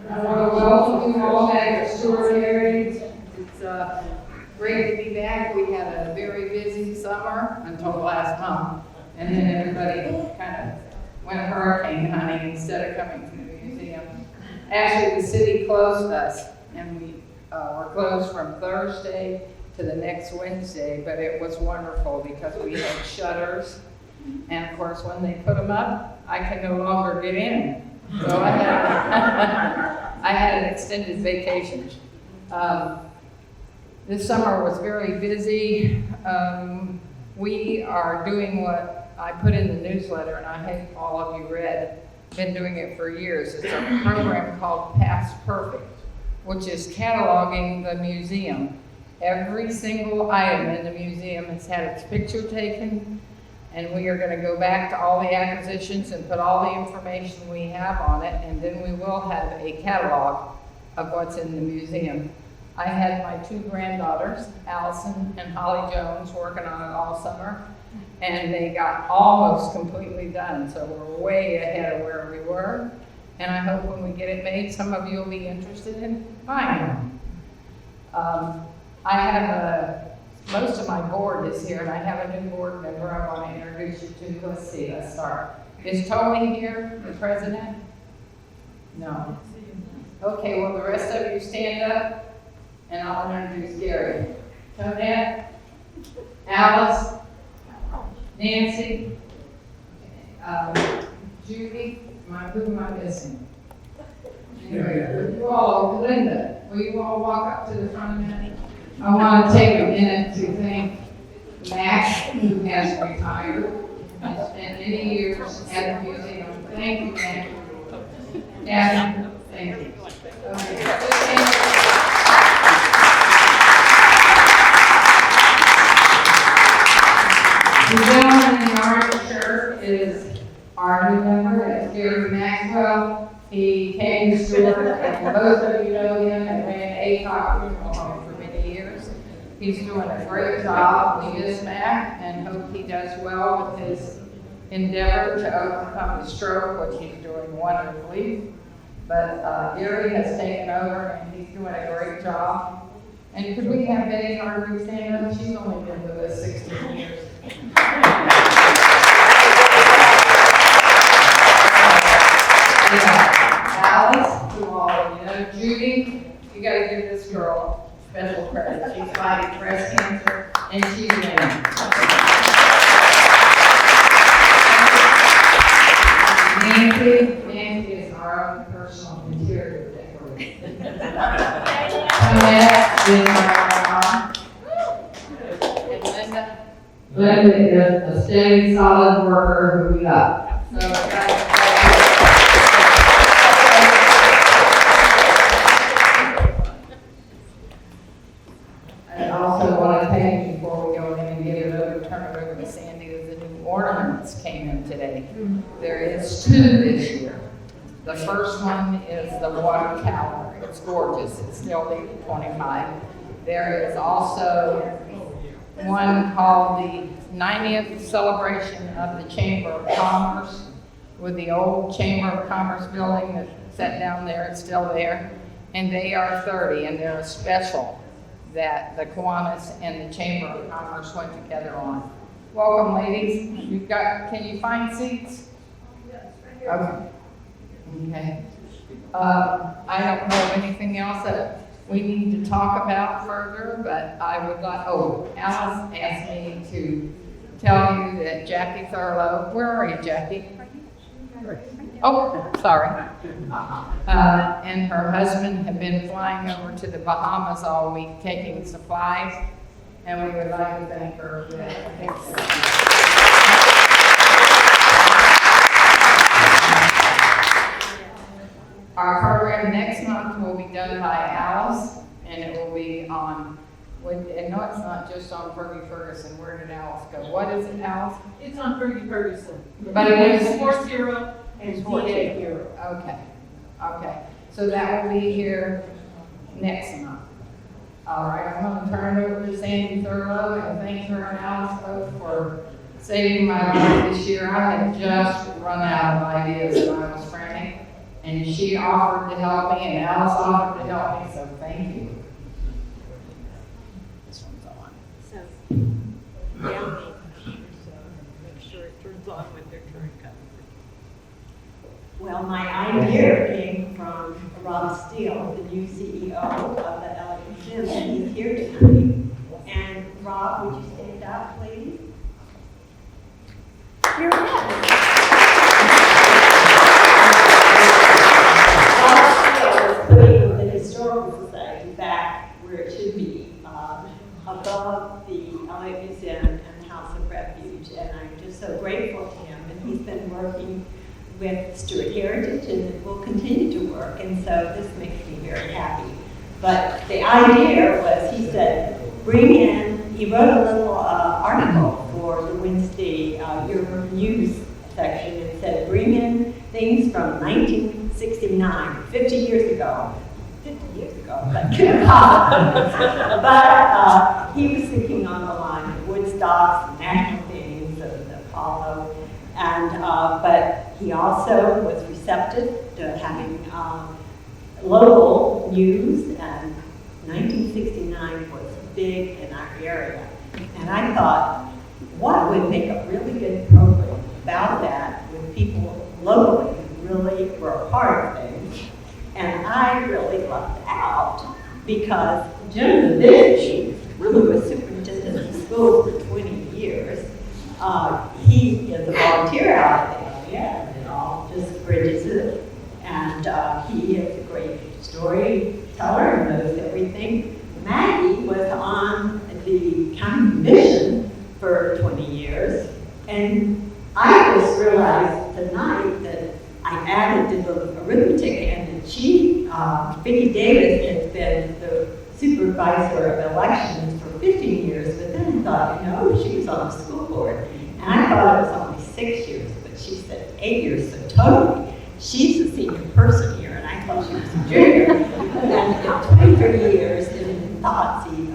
I want to welcome you all back to Stuart area. It's great to be back. We had a very busy summer until last month, and then everybody kind of went hurricane hunting instead of coming to the museum. Actually, the city closed us, and we were closed from Thursday to the next Wednesday, but it was wonderful because we had shutters, and of course, when they put them up, I can no longer get in. So I had an extended vacation. This summer was very busy. We are doing what I put in the newsletter, and I hope all of you read. Been doing it for years. It's a program called Past Perfect, which is cataloging the museum. Every single item in the museum has had its picture taken, and we are going to go back to all the acquisitions and put all the information we have on it, and then we will have a catalog of what's in the museum. I had my two granddaughters, Allison and Holly Jones, working on it all summer, and they got almost completely done, so we're way ahead of where we were, and I hope when we get it made, some of you will be interested in buying them. I have most of my board is here, and I have a new board member I want to introduce you to. Let's see, let's start. Is Tony here, the president? No. Okay, well, the rest of you stand up, and I'll introduce Gary. Tonette, Alice, Nancy, Judy, who am I missing? Anyway, you all, Linda, will you all walk up to the front a minute? I want to take a minute to thank Max, who has retired and spent many years at the museum. Thank you, Max. Gavin, thank you. Okay. The gentleman in the orange shirt is our new member, it's Gary Maxwell. He came to Stuart, and most of you know him, and ran ACOC Funeral Home for many years. He's doing a great job. We miss Mac and hope he does well with his endeavor to overcome the stroke, which he's doing wonderfully. But Gary has taken over, and he's doing a great job. And could we have Betty Harvey stand up? She's only been with us 16 years. Alice, who all of you know, Judy, you got to give this girl special credit. She's fighting breast cancer, and she's winning. Nancy is our own personal interior decorator. Tonette is our mom. And Linda is a steady, solid worker who we love. So, I also want to thank you before we go in and give it over, turn it over to Sandy, that the new ornaments came in today. There is 2 this year. The first one is the water tower. It's gorgeous. It's still $25. There is also one called the 90th celebration of the Chamber of Commerce, with the old Chamber of Commerce building that's set down there. It's still there. And they are 30, and they're a special that the Kiwanis and the Chamber of Commerce went together on. Welcome, ladies. Can you find seats? Okay. Okay. I don't know anything else that we need to talk about further, but I would like, Alice asked me to tell you that Jackie Thurlow, where are you, Jackie? Oh, sorry. And her husband have been flying over to the Bahamas all week taking supplies, and we would like to thank her for that. Our program next month will be done by Alice, and it will be on, and no, it's not just on Fergie Ferguson. Where did Alice go? What is it, Alice? It's on Fergie Ferguson. But it is Sports Hero and DJ Hero. Okay. So that will be here next month. All right, I'm going to turn it over to Sandy Thurlow, and thank her and Alice both for saving my life this year. I had just run out of ideas when I was frantic, And she offered to help me, and Alice offered to help me, so thank you. This one's on. So, yeah, make sure it turns on with their turn cover. Well, my idea came from Rob Steele, the new CEO of the Elegant Gym, and he's here tonight. And Rob, would you stand up, please? Here he is. Putting the Historical Society back where it should be, above the LA Museum and House of Refuge, and I'm just so grateful to him. And he's been working with Stuart Heritage and will continue to work, and so this makes me very happy. But the idea was, he said, he wrote a little article for the Wednesday Yearbook News section and said, bring in things from 1969, 50 years ago, but he was thinking on the line of Woodstocks, national things, of the Apollo, and but he also was receptive to having local news, and 1969 was big in our area. And I thought, what would make a really good program about that with people locally who really were a part of things? And I really lucked out because Jim Navitsky, who was superintendent of schools for 20 years, he is a volunteer out of the area, and all just bridges it. And he is a great storyteller and knows everything. Maggie was on the county commission for 20 years, and I just realized tonight that I added to the arithmetic, and that Vicki Davis has been the supervisor of elections for 15 years, but then I thought, she was on the school board, and I thought it was only 6 years, but she said 8 years, so totally. She's the senior person here, and I thought she was a junior. And 23 years in the Nazi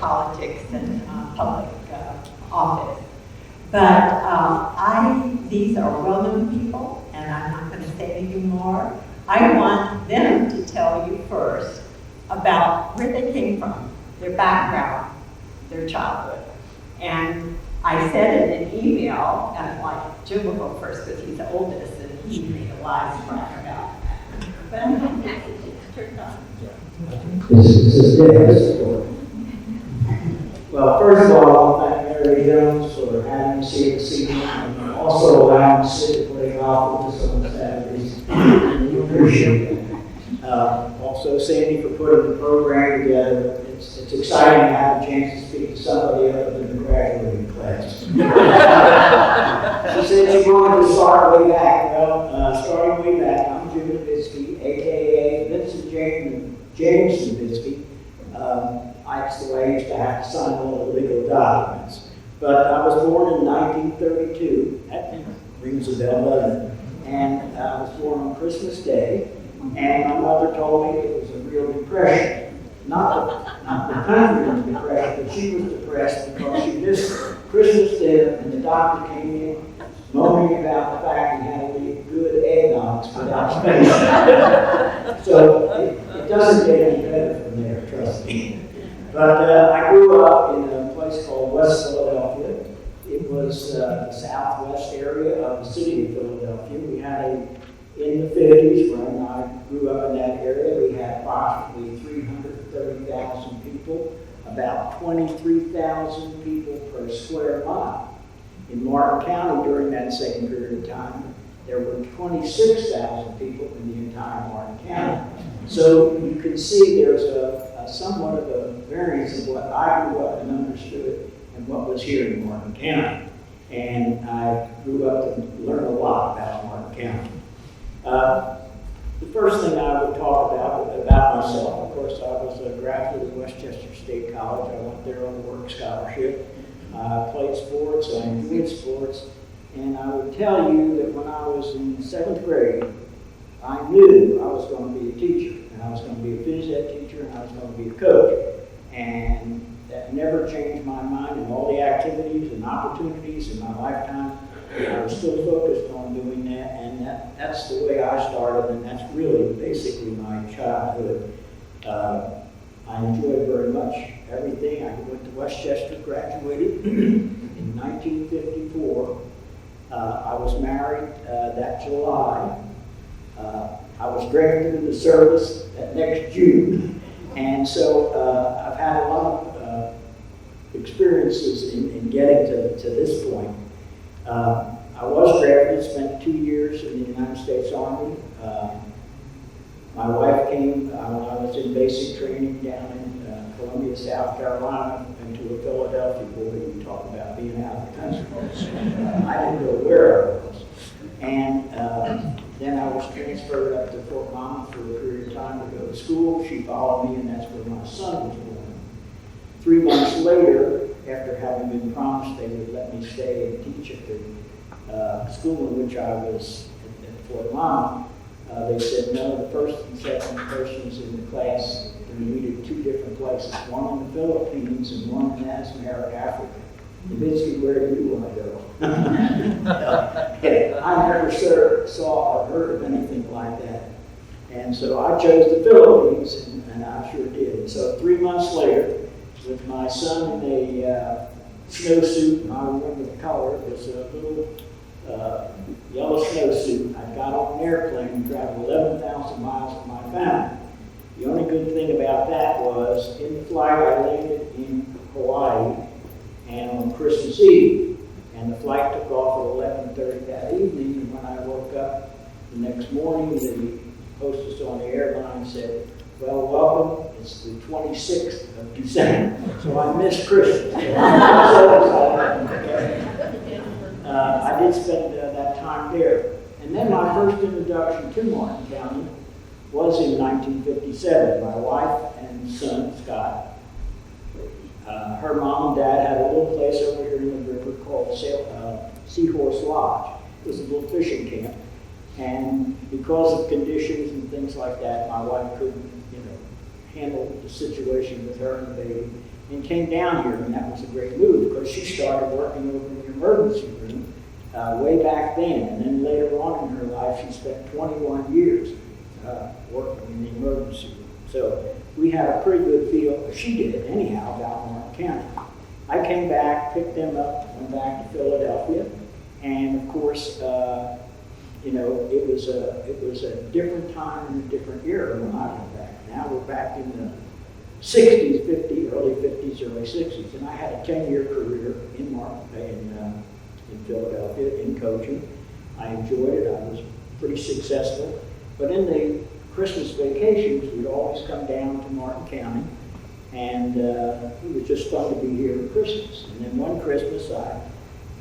politics and public office. But these are well-known people, and I'm not going to say anything more. I want them to tell you first about where they came from, their background, their childhood. And I said in an email, and like Jim will go first because he's the oldest, and he made a wise crack about that. This is Davis. Well, first of all, I want to thank Mary Jones for having me see this evening, and also allowing me to sit and play golf with us on Saturdays. We appreciate that. Also, Sandy for putting the program together. It's exciting to have a chance to speak to somebody other than the graduating class. She said she wanted to start way back. Well, starting way back, I'm Jim Navitsky, a.k.a. Vincent James Navitsky. That's the way I used to have to sign all the legal documents. But I was born in 1932. That rings a bell, doesn't it? And I was born on Christmas Day. And my mother told me it was a real depression. Not the country was depressed, but she was depressed because she missed Christmas dinner, and the doctor came in moaning about the fact he had to eat good eggnogs without space. So it doesn't get any better from there, trust me. But I grew up in a place called West Philadelphia. It was the southwest area of the city of Philadelphia. We had in the 50s, when I grew up in that area, we had approximately 330,000 people, about 23,000 people per square mile. In Martin County during that same period of time, there were 26,000 people in the entire Martin County. So you can see there's a somewhat of a variance of what I grew up and understood and what was here in Martin County. And I grew up and learned a lot about Martin County. The first thing I would talk about myself, of course, I was a graduate of Westchester State College. I went there on a work scholarship. I played sports, I enjoyed sports, and I would tell you that when I was in 7th grade, I knew I was going to be a teacher, and I was going to be a phys ed teacher, and I was going to be a coach. And that never changed my mind, and all the activities and opportunities in my lifetime I was still focused on doing that, and that's the way I started, and that's really basically my childhood. I enjoyed very much everything. I went to Westchester, graduated in 1954. I was married that July. I was drafted into service that next June. And so I've had a lot of experiences in getting to this point. I was drafted, spent 2 years in the United States Army. My wife came when I was in basic training down in Columbia, South Carolina, and to Philadelphia. Boy, you talk about being out of the country. I didn't know where I was. And then I was transferred up to Fort Mama for a period of time to go to school. She followed me, and that's where my son was born. 3 months later, after having been promised they would let me stay and teach at the school in which I was at Fort Mama, they said, no, the first and second persons in the class are going to meet at 2 different places, one in the Philippines and one in Asmara, Africa. Navitsky, where do you want to go? I never saw or heard of anything like that. And so I chose the Philippines, and I sure did. And so 3 months later, with my son in a snowsuit, and I remember the color, it was a little yellow snowsuit. I got on an airplane and traveled 11,000 miles with my family. The only good thing about that was, in the flight, I landed in Hawaii, and on Christmas Eve, and the flight took off at 11:30 that evening, and when I woke up the next morning, the hostess on the airline said, well, welcome, it's the 26th of December, so I missed Christmas. So I'm so excited. I did spend that time there. And then my first introduction to Martin County was in 1957. My wife and son, Scott, her mom and dad had a little place over here in the river called Seahorse Lodge. It was a little fishing camp. And because of conditions and things like that, my wife couldn't, handle the situation with her and the baby, and came down here, and that was a great move because she started working over in the emergency room way back then. And then later on in her life, she spent 21 years working in the emergency room. So we had a pretty good feel, she did anyhow, about Martin County. I came back, picked them up, went back to Philadelphia, and of course, it was a different time and a different era when I went back. Now we're back in the 60s, early 50s, early 60s, and I had a 10-year career in Philadelphia in coaching. I enjoyed it. I was pretty successful. But in the Christmas vacations, we'd always come down to Martin County, and it was just fun to be here at Christmas. And then one Christmas, I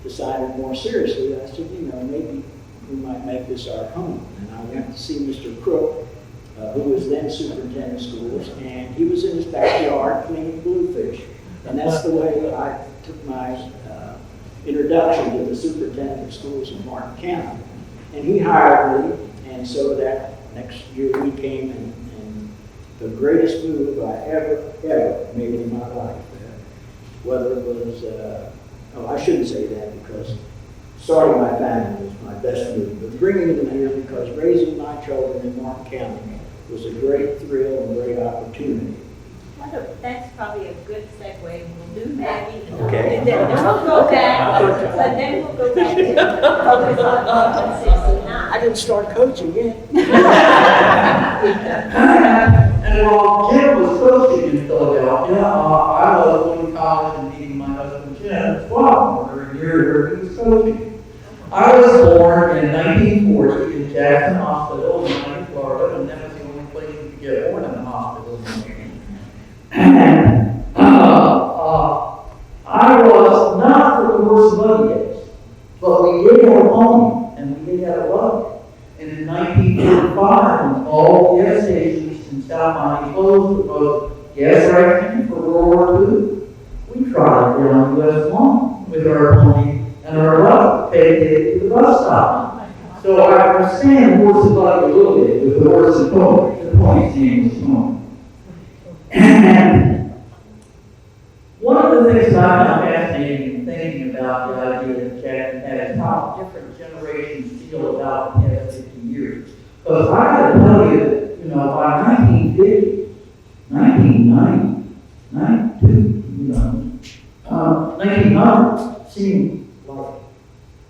decided more seriously. I said, maybe we might make this our home. And I went to see Mr. Crook, who was then superintendent of schools, and he was in his backyard cleaning bluefish. And that's the way I took my introduction to the superintendent of schools in Martin County. And he hired me, and so that next year we came, and the greatest move I ever made in my life. Whether it was, I shouldn't say that because starting my family was my best move, but bringing them here because raising my children in Martin County was a great thrill and great opportunity. That's probably a good segue. We'll do Maggie. Okay. And then we'll go back, but then we'll go back to focus on 1969. I didn't start coaching yet. And while Jim was coaching in Philadelphia, I was going to college and meeting my husband Jim as well for a year where he was coaching. I was born in 1940 in Jackson Hospital in Miami, Florida, and that was the only place you could get born in a hospital in Miami. And I was not for the worst buddy days, but we did have a home, and we did have a love. And in 1945, when all gas stations in South Miami closed because gas rationing for World War II, we trotted down U.S. lawn with our pony and our bus, paid it to the bus stop. So I understand horse and buggy a little bit with the horse and pony. The pony's name was Pony. And one of the things that I found fascinating in thinking about the idea that Jack had as how different generations feel about the past 50 years. Because I gotta tell you that, you know, by 1950, 1990, 1900 seemed like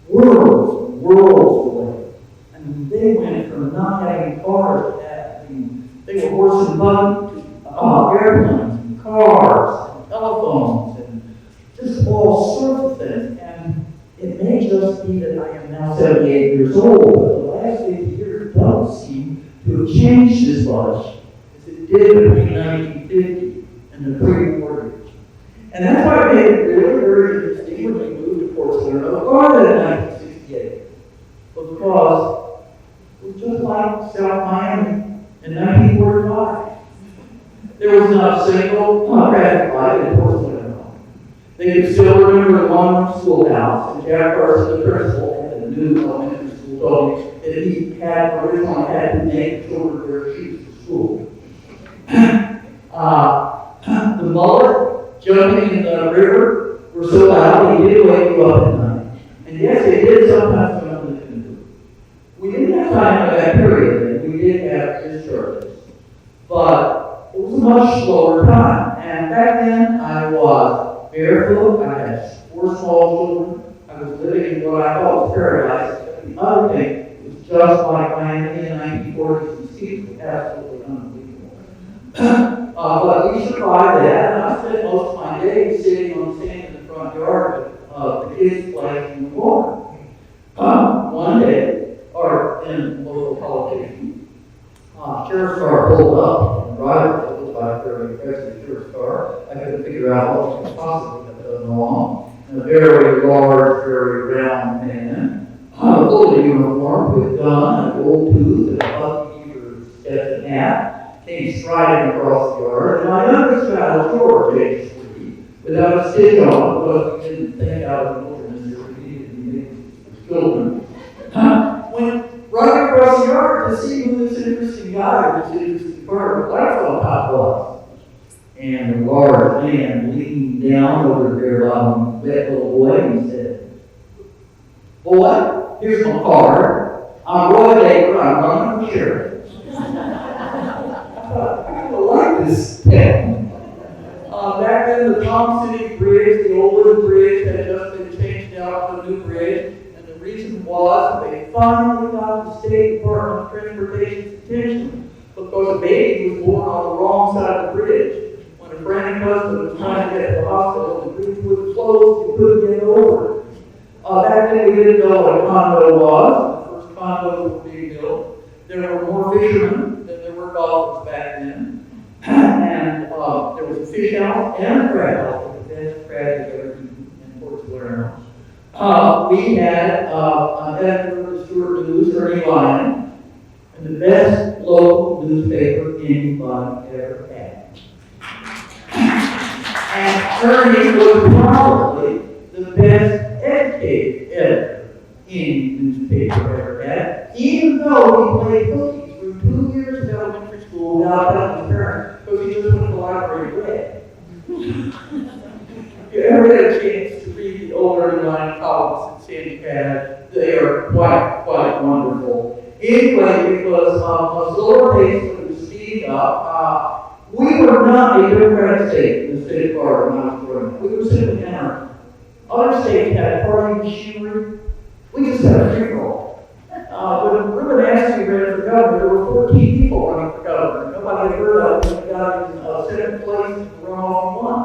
worlds away. I mean, they went from not having cars to having, they were horse and buggy to airplanes and cars and telephones and just all sorts of things. And it may just be that I am now 78 years old, but the last 50 years don't seem to have changed as much as it did between 1950 and the pre-war years. And that's why it made it really very interesting when we moved to Portsmouth, Florida in 1968. Because it was just like South Miami in 1945. There was not a single traffic light in Portsmouth. They could still remember the one schoolhouse, and Jack Carson, the principal at the new elementary school, told me that he had originally had to make children wear shoes to school. The mullet jumping in the river were so loud they did wake you up at night. And yes, they did sometimes jump in the canoe. We didn't have time for that period, and we did have discharges. But it was a much slower time. And back then, I was barefoot, I had 4 small children, I was living in what I thought was paradise. The other thing was just like Miami in the 1940s and 60s, absolutely unbelievable. But we survived that, and I spent most of my days sitting on the sand in the front yard with the kids playing in the water. One day, or in local politician, sheriff's car pulled up, and the driver was by a very aggressive sheriff's car. I couldn't figure out what was possibly have done wrong. And a very large, very round man, a full uniform with a gun, a gold tooth, and a husky beaver Stetson hat, came striding across the yard. And my youngest child, George, age 3, without a stitch on, because we didn't think out of the wilderness that we needed to be made for children, went running across the yard to see who this interesting guy, this interesting bird, with lights on top was. And the large man leaned down over the bare bottom wet little boy and said, "Boy, here's my card. I'm Roy Baker, I'm running for sheriff." I thought, I kind of like this pet. Back then, the Tom City Bridge, the old wooden bridge, had just been changed out to a new bridge. And the reason was that they finally got the State Department of Transportation's attention because a baby was born on the wrong side of the bridge. When a frantic husband was trying to get to the hospital, the bridge was closed, you couldn't get over it. Back then, we didn't know what a condo was. The first condos were being built. There were more fishermen than there were golfers back then. And there was a fish house and a crab house, the best crab you've ever eaten in Portsmouth. We had an editor of the Stuart News, Ernie Lyon, and the best local newspaper anybody ever had. And Ernie was probably the best educated editor any newspaper ever had, even though he played hooky through 2 years of elementary school without telling his parents, because he just went to the library and read. If you ever had a chance to read the old Ernie Lyon columns that Sandy had, they are quite wonderful. Anyway, because a slower pace when it was speeding up, we were not a Democratic state in the state of Florida when I was growing up. We were simply anarchy. Other states had party machinery. We just had a free-for-all. When Reuben Askew ran for governor, there were 14 people running for governor. Nobody had heard of him. He got in second place and runoff won.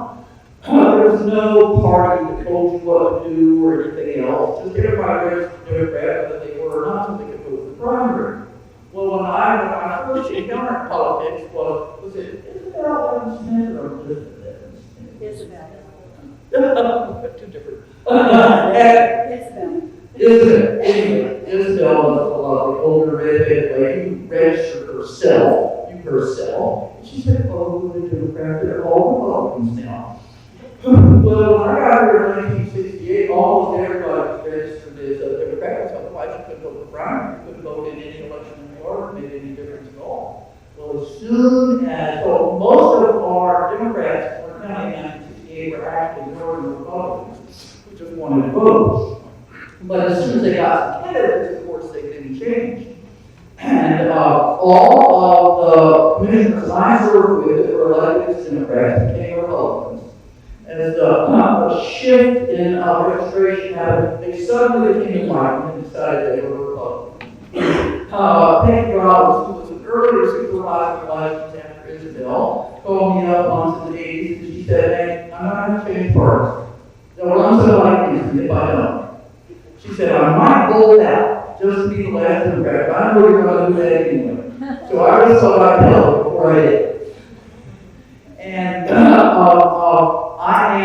There was no party that told you what to do or anything else. Just everybody was a Democrat, whether they were or not, so they could vote for the primary. Well, when I first encountered politics was it Isabel Evans Smith or Elizabeth Evans Smith? Isabel. Two different. Isabel. Isabel was a lovely older red-headed lady who registered herself, and she said, "Oh, the Democrats are all Republicans now." Well, when I got here in 1968, almost everybody was registered as a Democrat, otherwise you couldn't vote for primary, you couldn't vote in any election in Florida, made any difference at all. Well, as soon as, most of our Democrats were counting in 1968 were actually Northern Republicans who just wanted to vote. But as soon as they got some candidates, of course, they couldn't change. And all of the commissioners I served with that were elected as Democrats became Republicans. As the shift in registration happened, they suddenly became enlightened and decided they were Republicans. Peggy Roberts, who was an earlier supervisor of elections after Isabel, called me up once in the 80s and she said, "Hey, I'm not going to change parties. They'll run so like this if I don't." She said, "I might hold out just to be the last Democrat, but I know you're going to do that anyway." So I just thought I'd tell her before I did. And I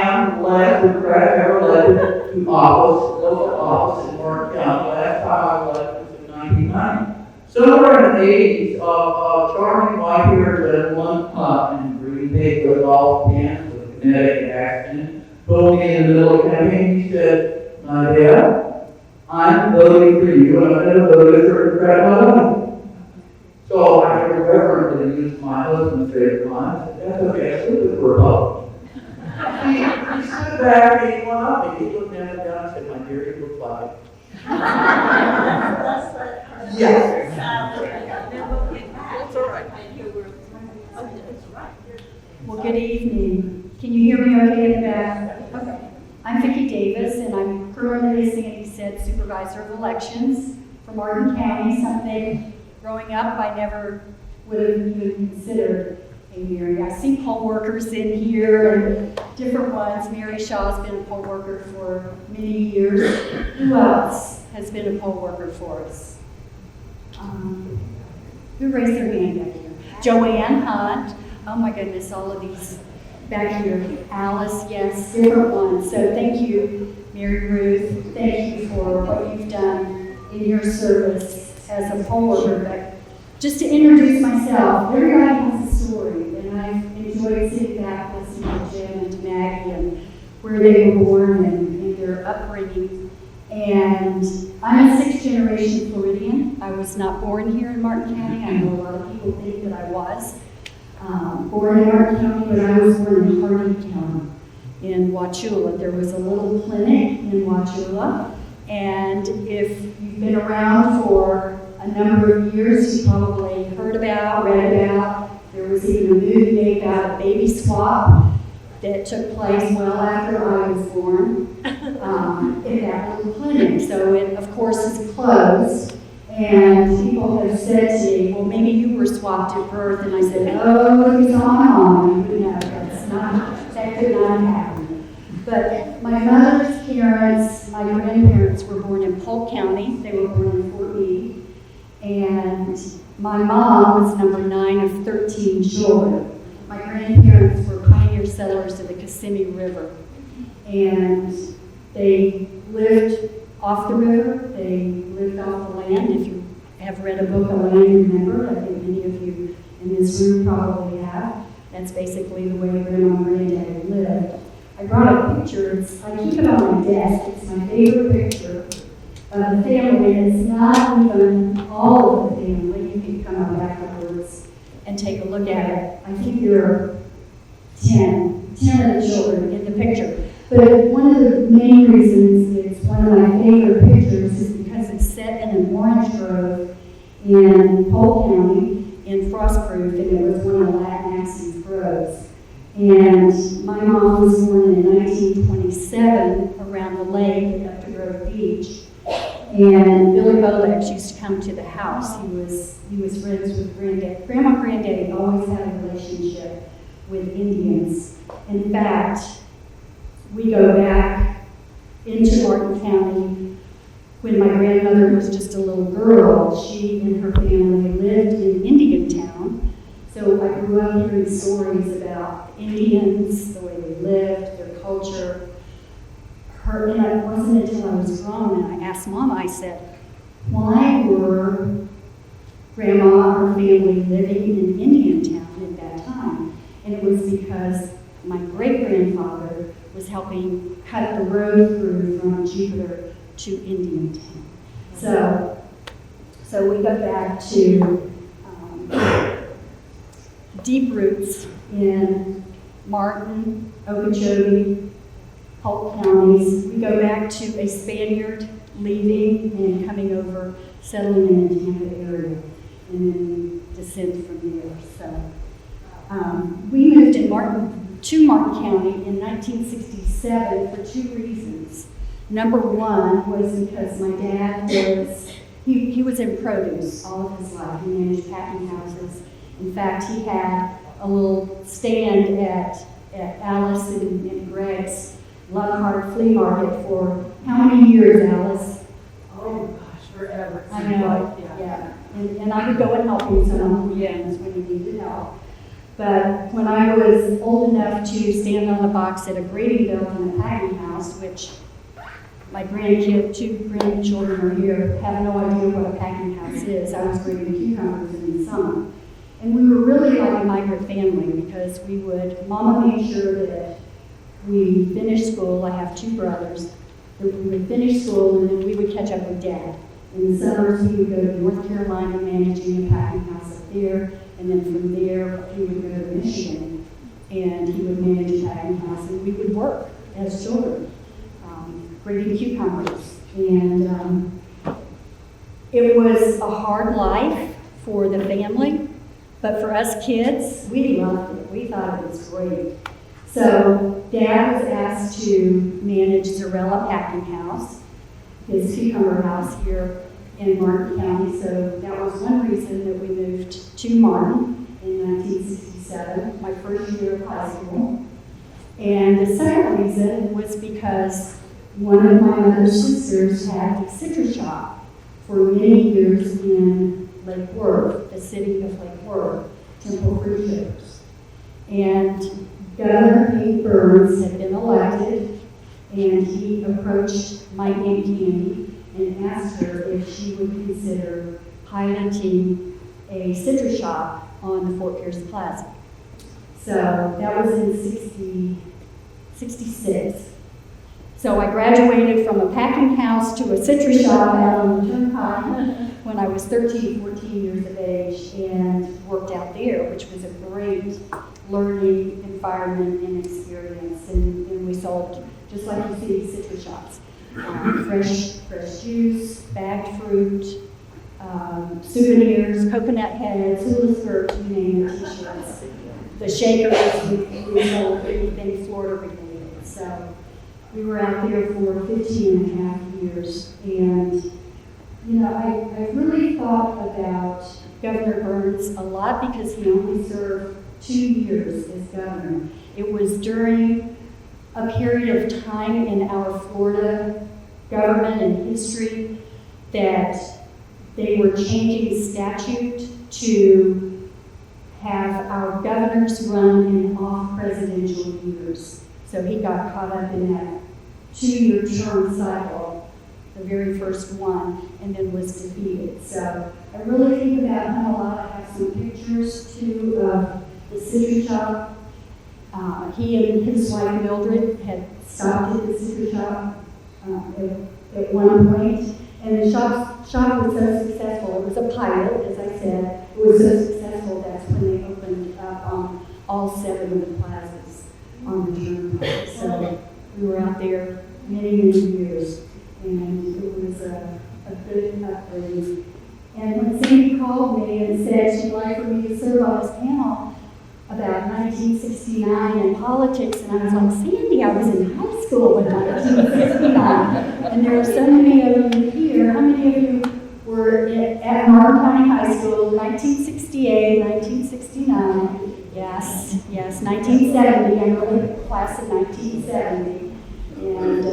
am the last Democrat ever elected to office, local office in Martin County. Last time I was elected was in 1990. Somewhere in the 80s, charming white-haired gentleman in Green Bay with golf pants with a Connecticut accent told me in the middle of the campaign, he said, "My dad, I'm voting for you, and I'm going to vote for a Democrat my life." So I irreverently used my husband's favorite line. I said, "That's okay, I sleep with a Republican." He stood back and he went up and he looked down at the gun and said, "My dear, you look like it." Yes. That's all right. Well, good evening. Can you hear me okay in the back? Okay. I'm Vicki Davis, and I'm currently, as Sandy said, Supervisor of Elections for Martin County, something growing up I never would have even considered. Hey, Mary, I see poll workers in here and different ones. Mary Shaw's been a poll worker for many years. Who else has been a poll worker for us? Who raised their hand back here? Joanne Hunt. Oh my goodness, all of these back here. Alice, yes, different ones. So thank you, Mary Ruth. Thank you for what you've done in your service as a poll worker. But just to introduce myself, everybody has a story, and I've enjoyed sitting back listening to Jim and to Maggie and where they were born and their upbringing. And I'm a sixth-generation Floridian. I was not born here in Martin County. I know a lot of people think that I was born in Martin County, but I was born in Hardy County in Wauchula. There was a little clinic in Wauchula, and if you've been around for a number of years, you probably heard about, read about. There was even a movie made about a baby swap that took place well after I was born in that little clinic. So it, of course, is closed. And people have said to me, "Well, maybe you were swapped at birth." And I said, "Oh, you saw my mom." You know, that could not happen. But my mother's parents, my grandparents were born in Polk County. They were born in Fort Meade. And my mom was number 9 of 13 children. My grandparents were pioneer settlers of the Kissimmee River. And they lived off the river. They lived off the land. If you have read a book on Land Remembered, I think many of you in this room probably have. That's basically the way Grandma and Granddad lived. I brought a picture. I keep it on my desk. It's my favorite picture of the family. And it's not even all of the family. You can come up afterwards and take a look at it. I think there are 10 of the children in the picture. But one of the main reasons it's one of my favorite pictures is because it's set in an orange grove in Polk County in Frostproof, and it was one of Latin-Axis groves. And my mom was born in 1927 around the lake at Upton Grove Beach. And Billy Bolex used to come to the house. He was friends with Granddad. Grandma and Granddaddy always had a relationship with Indians. In fact, we go back into Martin County when my grandmother was just a little girl. She and her family lived in Indiantown. So I grew up hearing stories about Indians, the way they lived, their culture. And it wasn't until I was grown and I asked Mama, I said, why were Grandma and her family living in Indiantown at that time? And it was because my great-grandfather was helping cut the road through from Jupiter to Indiantown. So we go back to deep roots in Martin, Okeechobee, Polk counties. We go back to a Spaniard leaving and coming over, settling in the Tampa area, and then descent from there. So we moved to Martin County in 1967 for 2 reasons. Number one was because my dad he was in produce all of his life. He managed packing houses. In fact, he had a little stand at Alice and Greg's Lockhart Flea Market for how many years, Alice? Oh, gosh, forever. I know, yeah. And I would go and help him some on the weekends when he needed help. But when I was old enough to stand on the box at a grading belt in a packing house, which my 2 grandchildren are here, have no idea what a packing house is. I was grading cucumbers in the summer. And we were really like a migrant family because Mama made sure that we finished school. I have 2 brothers. That we would finish school and then we would catch up with Dad. In the summers, he would go to North Carolina managing a packing house up there. And then from there, he would go to Michigan and he would manage a packing house. And we would work as children, grading cucumbers. And it was a hard life for the family. But for us kids, we loved it. We thought it was great. So Dad was asked to manage Zarella Packing House, his cucumber house here in Martin County. So that was one reason that we moved to Martin in 1967, my first year of high school. And the second reason was because one of my mother's sisters had a citrus shop for many years in Lake Worth, the city of Lake Worth, Temple Fruit Shippers. And Governor Pete Burns had been elected, and he approached Mike and Candy and asked her if she would consider piloting a citrus shop on the Fort Pierce Plaza. So that was in 66. So I graduated from a packing house to a citrus shop out on the Turnpike when I was 13, 14 years of age and worked out there, which was a great learning environment and experience. And we sold, just like you see, citrus shops. Fresh juice, bagged fruit, souvenirs, coconut heads, hula skirts, you name it, t-shirts. The shakers, we sold anything Florida related. So we were out there for 15 and a half years. And, you know, I really thought about Governor Burns a lot because he only served 2 years as governor. It was during a period of time in our Florida government and history that they were changing statute to have our governors run in off-presidential years. So he got caught up in that 2-year term cycle, the very first one, and then was defeated. So I really think about him a lot. I have some pictures too of the citrus shop. He and his wife Mildred had stopped at the citrus shop at one point, and the shop was so successful. It was a pilot, as I said. It was so successful that's when they opened up on all 7 of the plazas on the Turnpike. So we were out there many years, and it was a good upbringing. And when Sandy called me and said she'd like for me to serve on this panel about 1969 and politics, and I was like, Sandy, I was in high school in 1969, and there are so many of you here. How many of you were at Martin County High School, 1968, 1969? Yes, 1970. I'm really class of 1970, and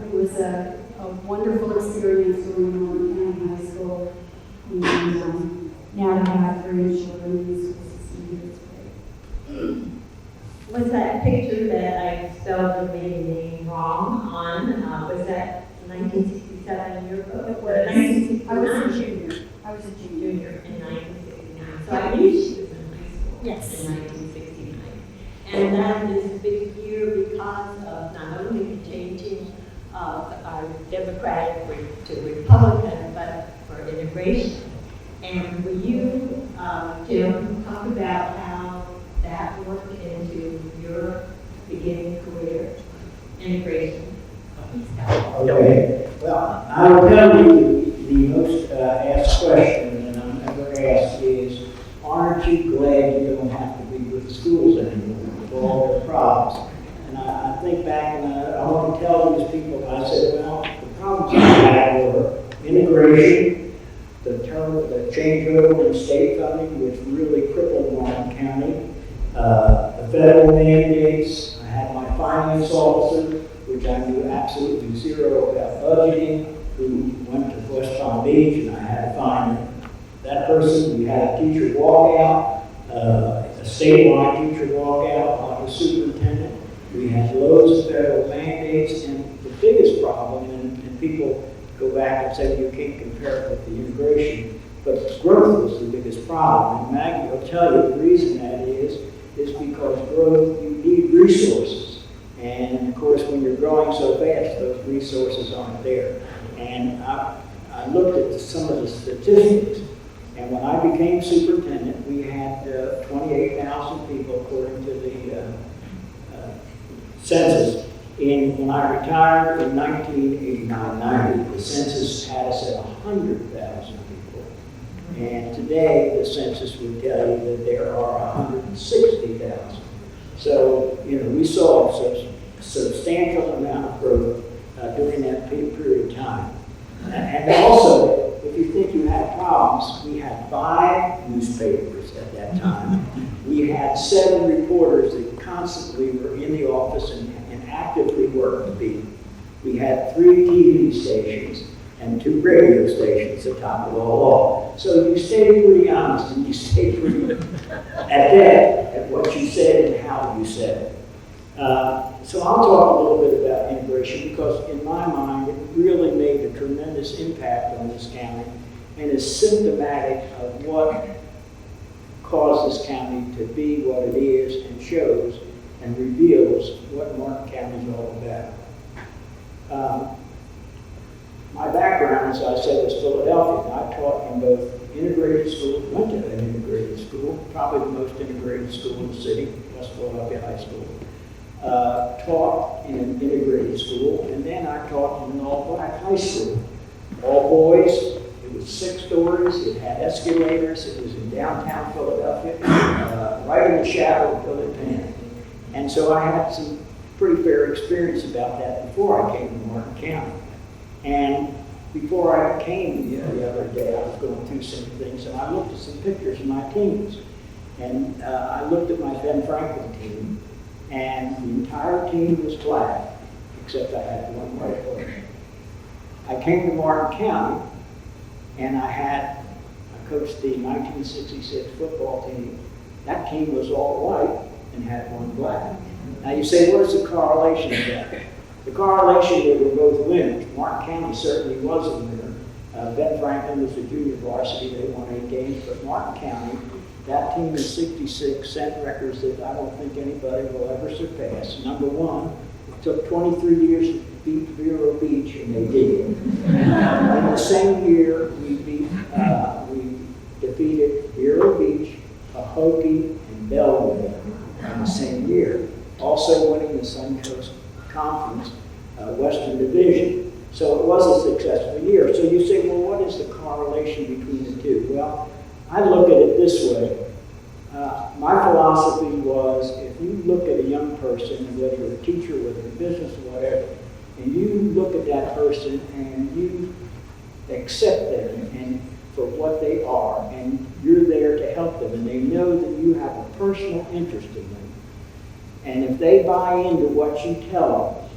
it was a wonderful experience going to Martin County High School, and now to have grandchildren, these was great. Was that picture that I spelled the maiden name wrong on, was that 1967 year book? I was a junior. Junior in 1969. So I knew she was in high school Yes. in 1969. And that is a big year because of not only the changing of our Democratic to Republican, but for integration. And will you, Jim, talk about how that worked into your beginning career, integration? Okay, well, Well, I will tell you the most asked question that I'm ever asked is, aren't you glad you don't have to be with the schools anymore with all their problems? And I think back and I want to tell these people, I said, well, the problems I had were integration, the changeover in state funding, which really crippled Martin County, the federal mandates. I had my finance officer, which I knew absolutely zero about budgeting, who went to West Palm Beach, and I had to find that person. We had a teacher walkout, a statewide teacher walkout on the superintendent. We had loads of federal mandates, and the biggest problem, and people go back and say you can't compare it with the integration, but growth was the biggest problem. And Maggie will tell you the reason that is because growth, you need resources. And of course, when you're growing so fast, those resources aren't there. And I looked at some of the statistics, and when I became superintendent, we had 28,000 people according to the census. When I retired in 1989-90, the census had us at 100,000 people. And today, the census would tell you that there are 160,000. So, we saw such a substantial amount of growth during that period of time. And also, if you think you had problems, we had 5 newspapers at that time. We had 7 reporters that constantly were in the office and actively worked the beat. We had 3 TV stations and 2 radio stations to top it all off. So you stayed pretty honest and you stayed pretty adept at what you said and how you said it. So I'll talk a little bit about integration because in my mind it really made a tremendous impact on this county and is symptomatic of what caused this county to be what it is and shows and reveals what Martin County is all about. My background, as I said, was Philadelphia. I taught in both integrated schools, went to an integrated school, probably the most integrated school in the city, West Philadelphia High School. Taught in an integrated school, and then I taught in an all-black high school. All boys, it was 6 stories, it had escalators, it was in downtown Philadelphia, right in the shadow of Village Penn. And so I had some pretty fair experience about that before I came to Martin County. And before I came the other day, I was going through some things, and I looked at some pictures of my teams. And I looked at my Ben Franklin team, and the entire team was black, except I had 1 white player. I came to Martin County, and I coached the 1966 football team. That team was all white and had 1 black. Now you say, what is the correlation of that? The correlation, they were both winners. Martin County certainly was a winner. Ben Franklin was the junior varsity. They won 8 games, but Martin County, that team in 66 set records that I don't think anybody will ever surpass. Number 1, it took 23 years to beat Vero Beach, and they did. In the same year, we defeated Vero Beach, Pahokee, and Belleville in the same year. Also winning the Sun Coast Conference Western Division. So it was a successful year. So you say, well, what is the correlation between the two? Well, I look at it this way. My philosophy was, if you look at a young person, whether you're a teacher, whether you're in business, or whatever, and you look at that person and you accept them and for what they are, and you're there to help them, and they know that you have a personal interest in them, and if they buy into what you tell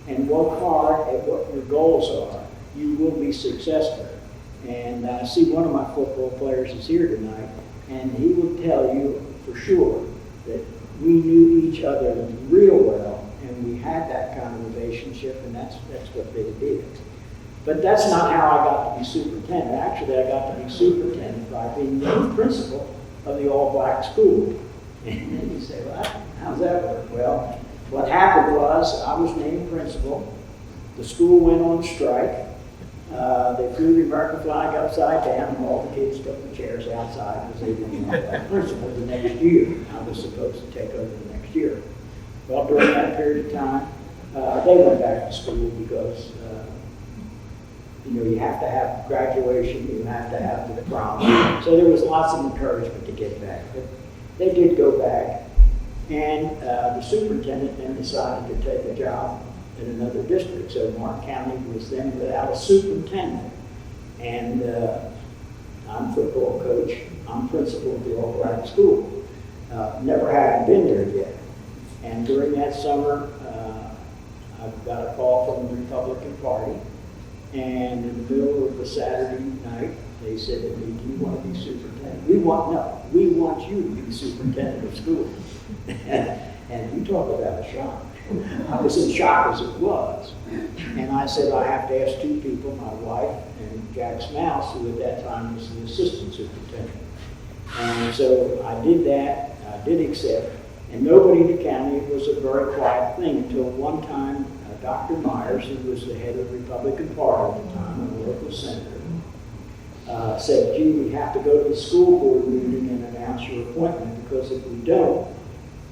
them and work hard at what your goals are, you will be successful. And I see one of my football players is here tonight, and he will tell you for sure that we knew each other real well, and we had that kind of relationship, and that's what they did. But that's not how I got to be superintendent. Actually, I got to be superintendent by being the principal of the all-black school. And then you say, well, how's that work? Well, what happened was I was named principal. The school went on strike. They flew the American flag upside down, and all the kids took the chairs outside because they didn't want that principal the next year. I was supposed to take over the next year. Well, during that period of time, they went back to school because you have to have graduation, you have to have the prom. So there was lots of encouragement to get back. But they did go back, and the superintendent then decided to take a job in another district. So Martin County was then without a superintendent. And I'm football coach, I'm principal of the local ag school. Never had been there yet. And during that summer, I got a call from the Republican Party. And in the middle of a Saturday night, they said to me, do you want to be superintendent? We want you to be superintendent of schools. And you talk about a shock. I was in shock as it was. And I said, I have to ask two people, my wife and Jack Smouse, who at that time was the assistant superintendent. And so I did that, I did accept, and nobody in the county, it was a very quiet thing until one time Dr. Myers, who was the head of the Republican Party at the time, a local senator, said, gee, we have to go to the school board meeting and announce your appointment, because if we don't,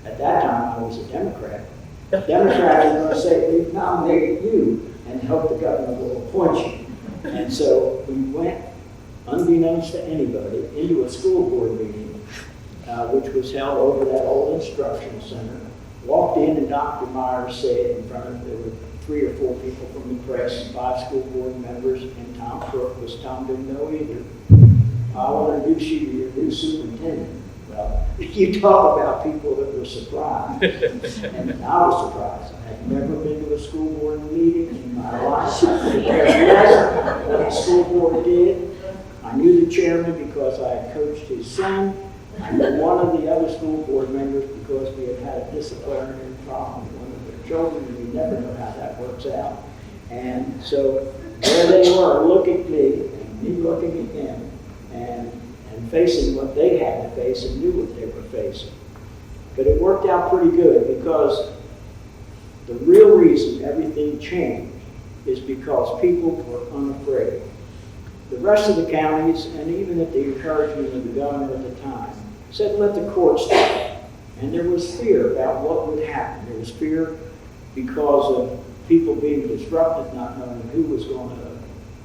at that time I was a Democrat, Democrats are going to say, we've nominated you, and hope the governor will appoint you. And so we went, unbeknownst to anybody, into a school board meeting, which was held over that old instruction center. Walked in, and Dr. Myers said in front of, there were 3 or 4 people from the press, 5 school board members, and Tom Crook was Tom didn't know either. I want to introduce you to your new superintendent. Well, you talk about people that were surprised, and I was surprised. I had never been to a school board meeting in my life. I prepared what the school board did. I knew the chairman because I had coached his son. I knew one of the other school board members because we had had a disciplinary problem with one of their children, and you never know how that works out. And so there they were, looking at me, and me looking at them, and facing what they had to face and knew what they were facing. But it worked out pretty good, because the real reason everything changed is because people were unafraid. The rest of the counties, and even at the encouragement of the governor at the time, said, let the courts do it. And there was fear about what would happen. There was fear because of people being disrupted, not knowing who was going to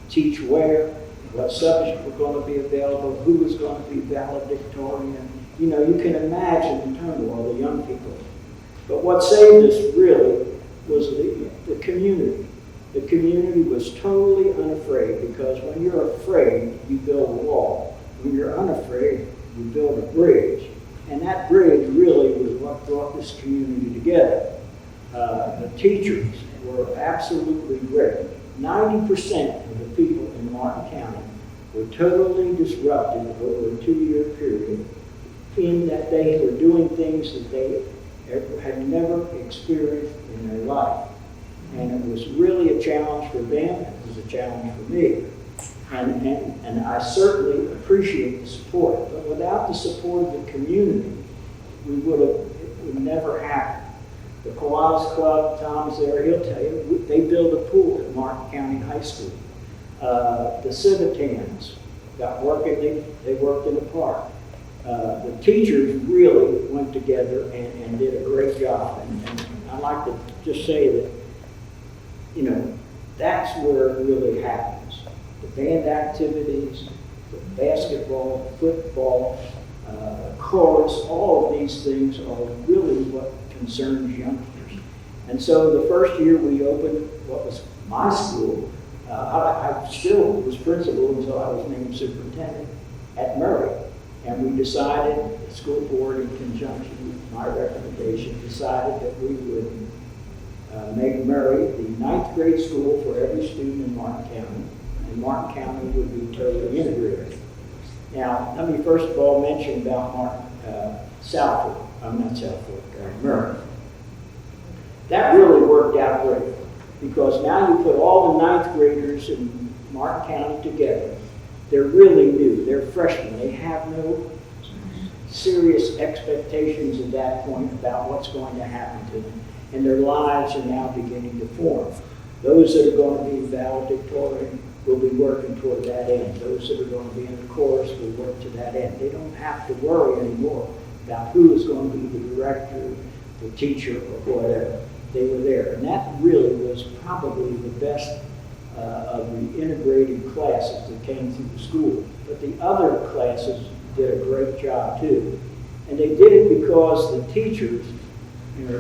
teach where, what subjects were going to be available, who was going to be valedictorian. You can imagine the turmoil of the young people. But what saved us really was the community. The community was totally unafraid, because when you're afraid, you build a wall. When you're unafraid, you build a bridge. And that bridge really was what brought this community together. The teachers were absolutely great. 90% of the people in Martin County were totally disrupted over a 2-year period, in that they were doing things that they had never experienced in their life. And it was really a challenge for them, it was a challenge for me. And I certainly appreciate the support, but without the support of the community, it would never happen. The Kiwanis Club, Tom's there, he'll tell you, they built a pool at Martin County High School. The Civitans got working, they worked in the park. The teachers really went together and did a great job. And I'd like to just say that, that's where it really happens. The band activities, the basketball, football, chorus, all of these things are really what concerns youngsters. And so the first year we opened what was my school, I still was principal until I was named superintendent at Murray. And we decided, the school board in conjunction with my recommendation, decided that we would make Murray the 9th grade school for every student in Martin County. And Martin County would be totally integrated. Now, let me first of all mention about Murray. That really worked out great, because now you put all the 9th graders in Martin County together. They're really new, they're freshmen, they have no serious expectations at that point about what's going to happen to them, and their lives are now beginning to form. Those that are going to be valedictorian will be working toward that end. Those that are going to be in the chorus will work to that end. They don't have to worry anymore about who is going to be the director, the teacher, or whatever. They were there. And that really was probably the best of the integrated classes that came through the school. But the other classes did a great job too. And they did it because the teachers,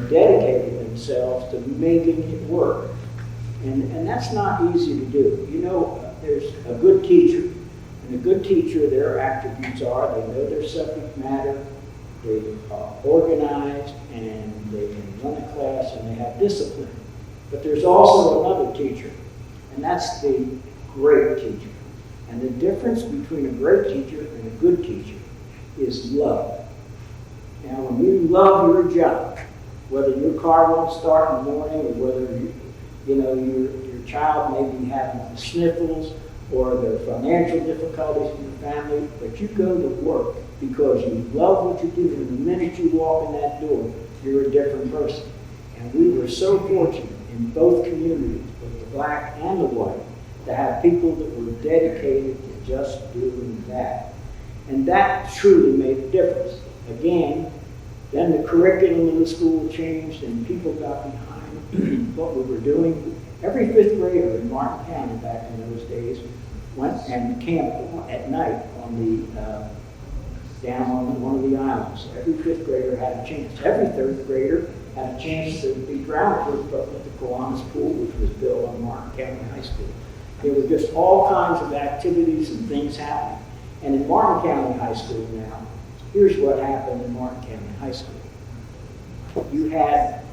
dedicated themselves to making it work. And that's not easy to do. There's a good teacher. And a good teacher, their attributes are they know their subject matter, they are organized, and they can run a class, and they have discipline. But there's also another teacher, and that's the great teacher. And the difference between a great teacher and a good teacher is love. Now, when you love your job, whether your car won't start in the morning, or whether your child may be having the sniffles, or there are financial difficulties in your family, but you go to work because you love what you do, and the minute you walk in that door, you're a different person. And we were so fortunate in both communities, both the black and the white, to have people that were dedicated to just doing that. And that truly made a difference. Again, then the curriculum of the school changed, and people got behind what we were doing. Every fifth grader in Martin County back in those days went and camped at night on the down on one of the islands. Every fifth grader had a chance. Every third grader had a chance to be groundbreaking up at the Kiwanis Pool, which was built on Martin County High School. There were just all kinds of activities and things happening. And in Martin County High School now, here's what happened in Martin County High School. You had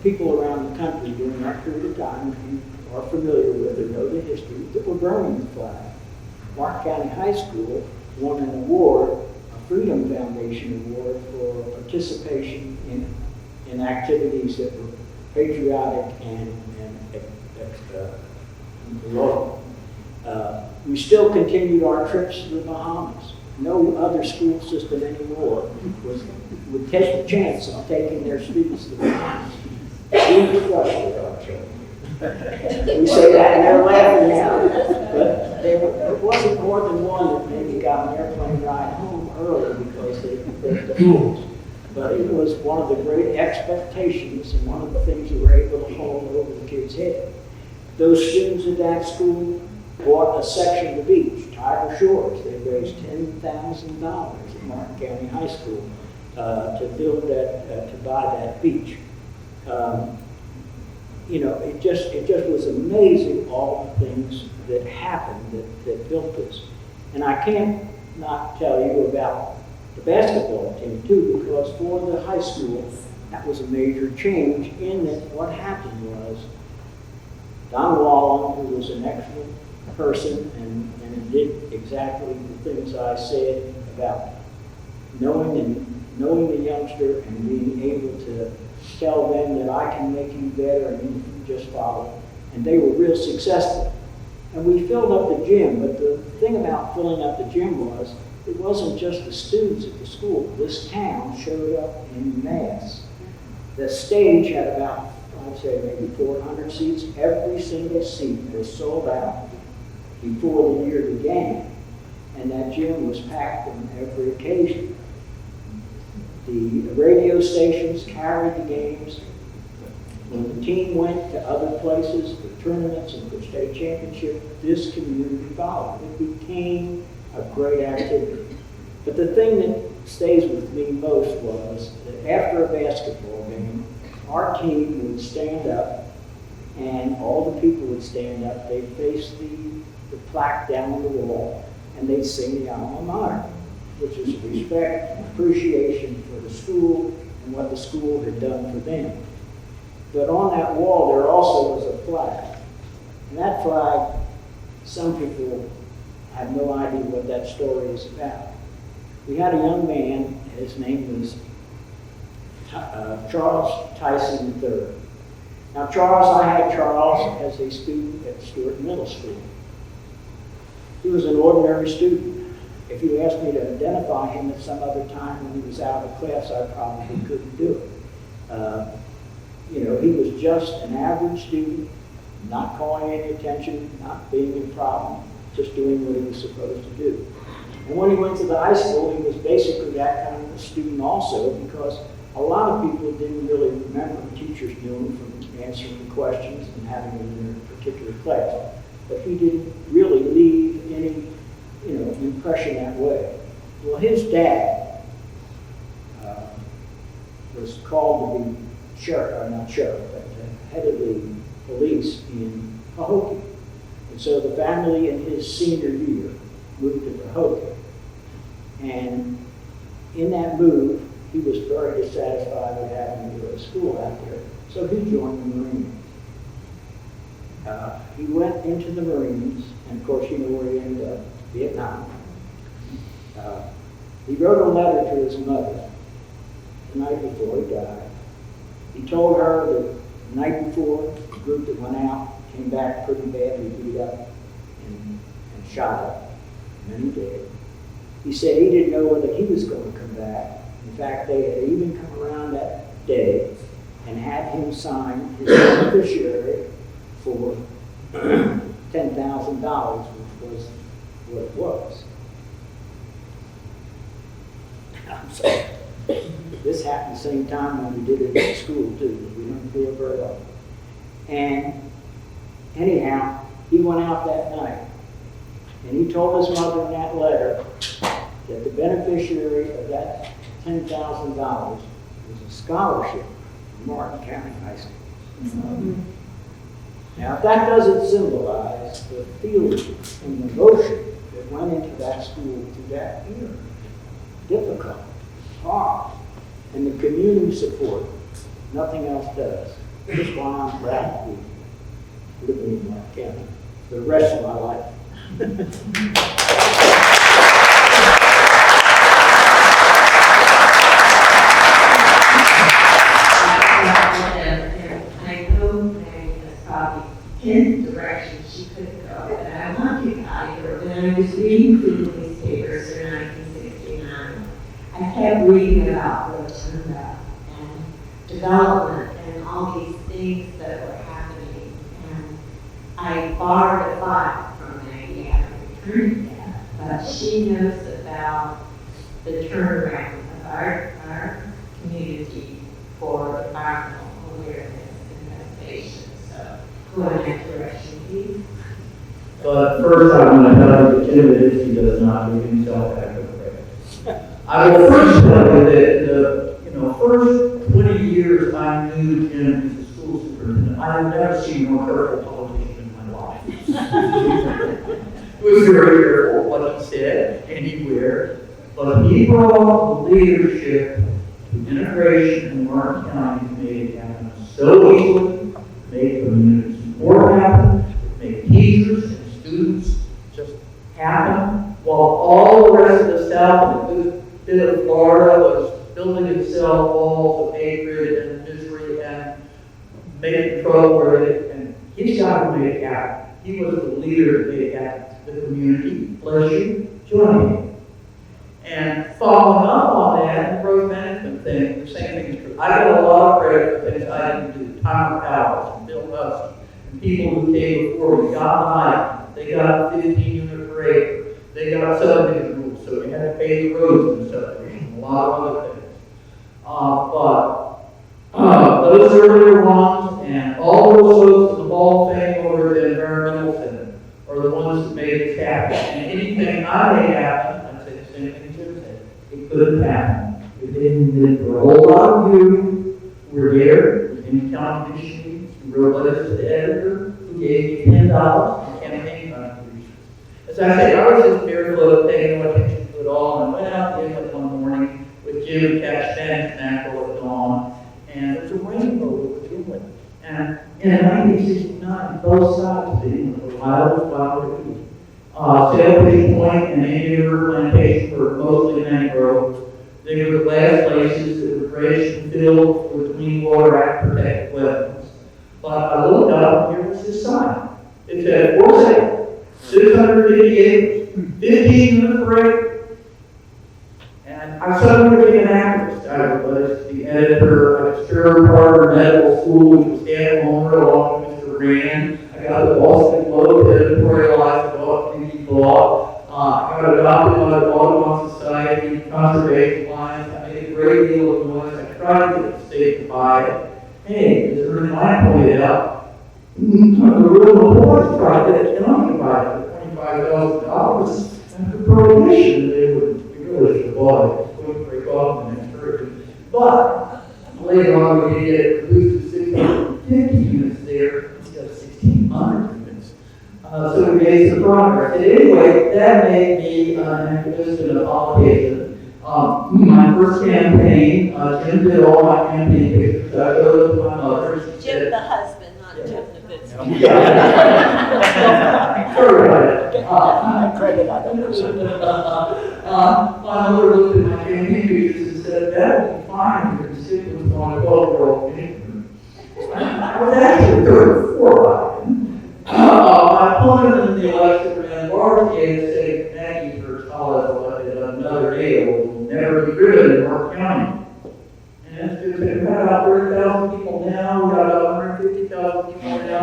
people around the country during that period of time, if you are familiar with or know the history, that were burning the flag. Martin County High School won an award, a Freedom Foundation award, for participation in activities that were patriotic and local. We still continued our trips to the Bahamas. No other school system anymore would take the chance of taking their students to the Bahamas. We frustrated our children. We say that and they're laughing now. But there wasn't more than one that maybe got an airplane ride home early because they were the fools. But it was one of the great expectations and one of the things you were able to hold over the kids' head. Those students at that school bought a section of the beach, Tiger Shores. They raised $10,000 at Martin County High School to build that, to buy that beach. It just was amazing all the things that happened that built this. And I can't not tell you about the basketball team too, because for the high school, that was a major change in that what happened was Don Wallen, who was an excellent person and did exactly the things I said about knowing the youngster and being able to tell them that I can make you better and you just follow. And they were real successful. And we filled up the gym, but the thing about filling up the gym was it wasn't just the students at the school. This town showed up in mass. The stage had about, I'd say maybe 400 seats. Every single seat was sold out before the year began. And that gym was packed on every occasion. The radio stations carried the games. When the team went to other places for tournaments and for state championship, this community followed. It became a great activity. But the thing that stays with me most was that after a basketball game, our team would stand up and all the people would stand up. They'd face the plaque down on the wall and they'd sing the alma mater, which is respect and appreciation for the school and what the school had done for them. But on that wall, there also was a flag. And that flag, some people have no idea what that story is about. We had a young man, his name was Charles Tyson III. Now I had Charles as a student at Stuart Middle School. He was an ordinary student. If you asked me to identify him at some other time when he was out of class, I probably couldn't do it. He was just an average student, not calling any attention, not being a problem, just doing what he was supposed to do. And when he went to the high school, he was basically that kind of a student also, because a lot of people didn't really remember teachers knew him from answering questions and having it in a particular class. But he didn't really leave any, impression that way. Well, his dad was called to be sheriff, not sheriff, but head of the police in Pahokee. And so the family in his senior year moved to Pahokee. And in that move, he was very dissatisfied with having to go to school out there. So he joined the Marines. He went into the Marines, and of course, you know where he ended up, Vietnam. He wrote a letter to his mother the night before he died. He told her that the night before, the group that went out came back pretty badly beat up and shot up, and then he did. He said he didn't know whether he was going to come back. In fact, they had even come around that day and had him sign his beneficiary for $10,000, which was what it was. I'm sorry. This happened the same time when we did it at school too. We don't do it very often. And anyhow, he went out that night and he told his mother in that letter that the beneficiary of that $10,000 was a scholarship from Martin County High School. Mm-hmm. Now, if that doesn't symbolize the feeling and the emotion that went into that school through that year, difficult, hard, and the community support, nothing else does. That's why I'm proud to be living in Martin County for the rest of my life. I know Mary has probably 10 directions she could go, but I want to tell you, when I was reading through the newspapers in 1969, I kept reading about Rotunda and development and all these things that were happening. And I borrowed a file from Maggie, I haven't returned it yet, but she knows about the turnaround of our community for environmental awareness and preservation. So go in that direction, please. But first, I want to tell you that Jim Navitsky does not give himself back to the grave. I will first tell you that the first 20 years I knew Jim as a school superintendent, I have never seen more careful politician in my life. He was very careful what he said anywhere, but he brought the leadership to integration in Martin County and made it happen so easily, made community support happen, made teachers and students just happen, while all the rest of the South and a bit of Florida was building itself walls of hatred and misery and making trouble with it. And his job to make it happen. He was the leader to make it happen. The community, bless you, join him. And following up on that, the growth management thing, the same thing is true. I got a lot of credit for things I didn't do. Tom Powers and Bill Hudson and people who came before me got behind. They got 15 units per acre. They got subdivision rules, so we had to pay the roads and subdivision, a lot of other things. Those earlier ones and all those folks in the ball thing over at the Environmental Center are the ones that made it happen. And anything I made happen, I'd say the same thing Jim said, it couldn't happen. It didn't for a whole lot of you who were there in county commission meetings, who wrote letters to the editor, who gave me $10 in campaign contributions. As I said, I was just barefoot, paying no attention to it all, and I went out the inlet one morning with Jim and catch Spanish mackerel at dawn, and there's a rainbow with the inlet. And in 1969, both sides of the inlet were wildly east. Sailfish Point and Indian River Plantation were mostly mangrove. They were the last places that were dredged and filled with Clean Water Act protected wetlands. But I looked up, and here was this sign. It said, for sale, 650 acres, 15 units per acre. And I suddenly became an activist. I was the editor of Stuart Medical School, which was Dan Homer along with Mr. Rand. I got the Boston Globe editorialized about the blog. I got adopted by the Audubon Society, Conservation Alliance. I made a great deal of noise. I tried to get the state to buy it. hey, as Ernie and I pointed out, the real boys tried that county by $25,000 after prohibition. They really should have bought it. It wouldn't break off in the next hurricane. But later on, we did get reduced to 650 units there instead of 1,600 units. So we made some progress. And anyway, that made me an activist and a politician. My first campaign, Jim did all my campaign pictures. I showed them to my mother. Jim the husband, not Jim Navitsky. Sorry about that. Credit on that. My mother looked at my campaign pictures and said, that would be fine if your constituents want a 12-year-old kid. I was actually 34 by then. My opponent in the election ran large and said, Maggy Hurchalla elected another day will never be driven in North County. And we've got about 30,000 people now, we've got about 150,000 people now.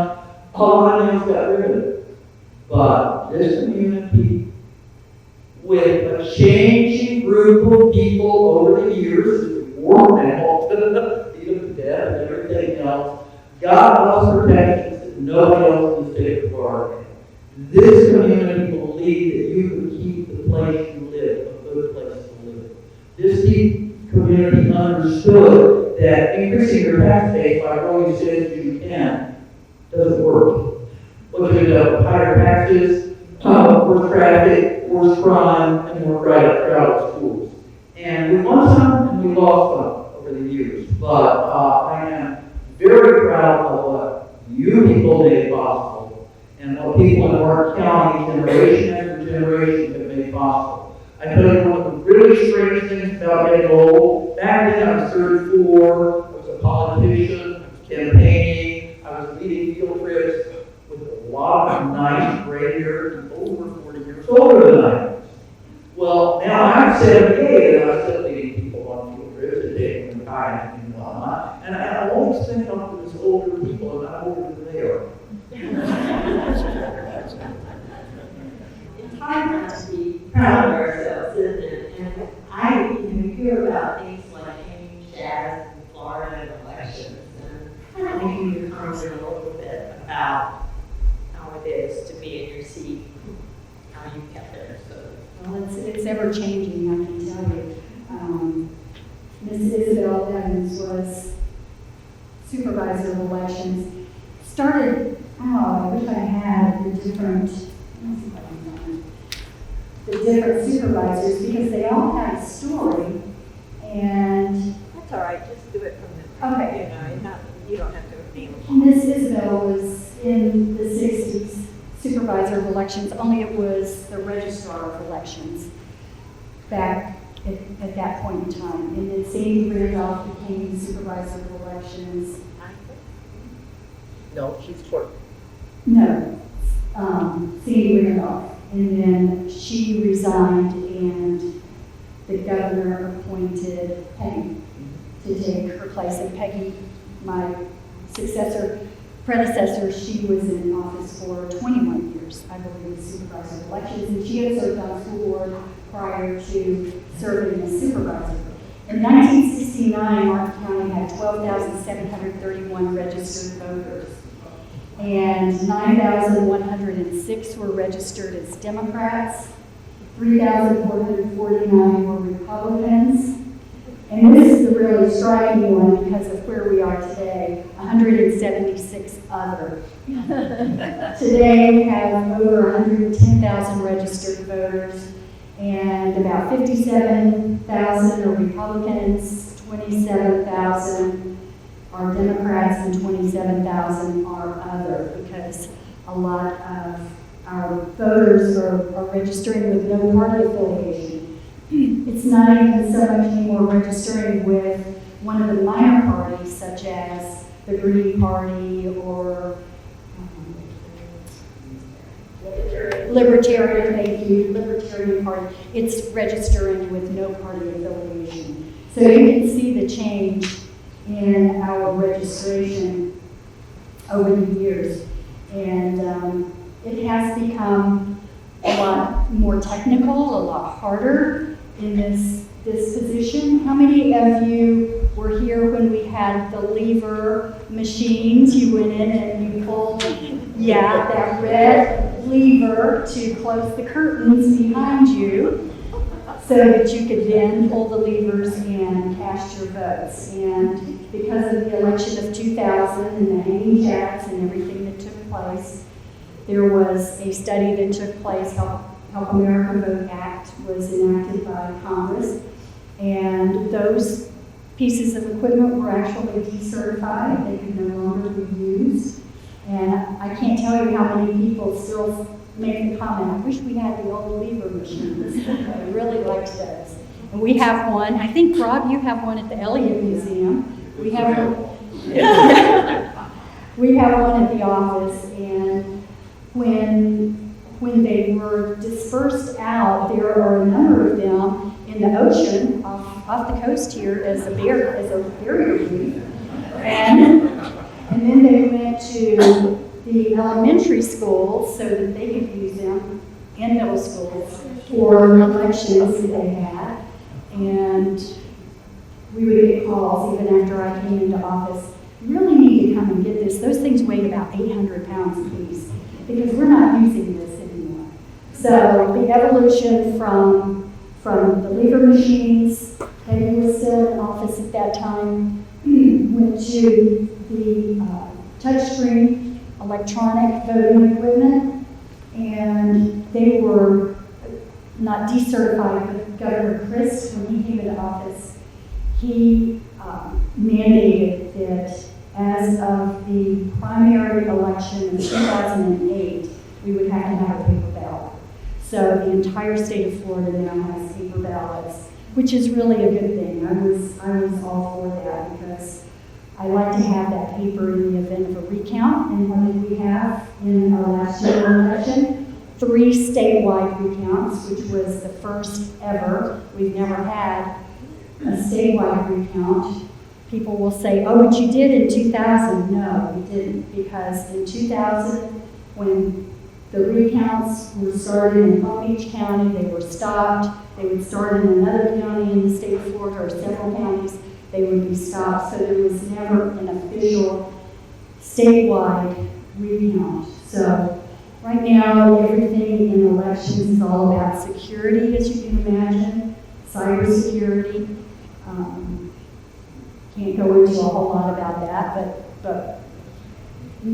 All my names got driven. But this community, with a changing group of people over the years, war now, even death and everything else, got us protections that nobody else in the state of Florida had. This community believed that you could keep the place you live a good place to live. This community understood that increasing your tax base by growing as you can doesn't work. What you end up with higher taxes, worse traffic, worse crime, and more crowded schools. And we won some and we lost some over the years. But I am very proud of what you people made possible and what people in Orange County, generation after generation, have made possible. I tell you one of the really strange things about getting old. Back then I was 34, I was a politician, I was campaigning, I was leading field trips with a lot of nice gray-haired people over 40 years older than I was. Well, now I'm 78 and I'm still leading people on field trips and taking them kayaking and whatnot. And I always think of these older people and I'm older than they are. It's hard not to be proud of ourselves, isn't it? And you hear about things like hanging chads in Florida elections, and I think you comment a little bit about how it is to be in your seat, how you kept it. So. Well, it's ever changing, I can tell you. Miss Isabel Evans was supervisor of elections. Started, I wish I had the different supervisors because they all had a story. And That's all right, just do it from the, okay. You don't have to name them. Miss Isabel was in the 60s, supervisor of elections, only it was the registrar of elections back at that point in time. And then Sandy Randolph became supervisor of elections. No, she's clerk. No, Sandy Randolph. And then she resigned and the governor appointed Peggy to take her place. And Peggy, my predecessor, she was in office for 21 years, I believe, as supervisor of elections, and she had served on school board prior to serving as supervisor. In 1969, Martin County had 12,731 registered voters, and 9,106 were registered as Democrats, 3,449 were Republicans, and this is the really striking one because of where we are today, 176 other. Today we have over 110,000 registered voters and about 57,000 are Republicans, 27,000 are Democrats, and 27,000 are other because a lot of our voters are registering with no party affiliation. It's not even so much anymore registering with one of the minor parties, such as the Green Party or Libertarian, thank you, Libertarian Party. It's registering with no party affiliation. So you can see the change in our registration over the years. And it has become a lot more technical, a lot harder in this position. How many of you were here when we had the lever machines. You went in and you pulled, yeah, that red lever to close the curtains behind you so that you could then pull the levers and cast your votes. And because of the election of 2000 and the hanging jacks and everything that took place, there was a study that took place, Help America Vote Act was enacted by Congress, and those pieces of equipment were actually decertified. They could no longer be used. And I can't tell you how many people still make the comment, I wish we had the old lever machines. I really liked those. And we have one, I think, Rob, you have one at the Elliott Museum. We have we have one at the office, and when they were dispersed out, there are a number of them in the ocean off the coast here as a barrier reef. And then they went to the elementary schools so that they could use them, and middle schools for elections that they had. And we would get calls even after I came into office, you really need to come and get this. Those things weighed about 800 pounds apiece because we're not using this anymore. So the evolution from the lever machines, Peggy was still in office at that time, went to the touchscreen electronic voting equipment, and they were not decertified, but Governor Christ, when he came into office, he mandated that as of the primary election in 2008, we would have to have a paper ballot. So the entire state of Florida now has paper ballots, which is really a good thing. I was all for that because I like to have that paper in the event of a recount. And what did we have in our last general election? 3 statewide recounts, which was the first ever. We've never had a statewide recount. People will say, oh, but you did in 2000. No, we didn't, because in 2000, when the recounts were started in Palm Beach County, they were stopped. They would start in another county in the state of Florida, or several counties, they would be stopped. So there was never an official statewide recount. So right now, everything in elections is all about security, as you can imagine, cybersecurity. Can't go into a whole lot about that, but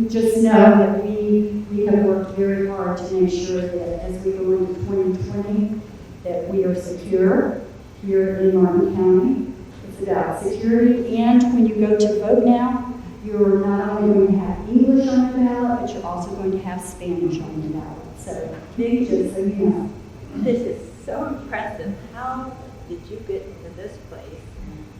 just know that we have worked very hard to make sure that as we go into 2020, that we are secure here in Martin County. It's about security, and when you go to vote now, you're not only going to have English on the ballot, but you're also going to have Spanish on the ballot. So, just so you know. This is so impressive. How did you get to this place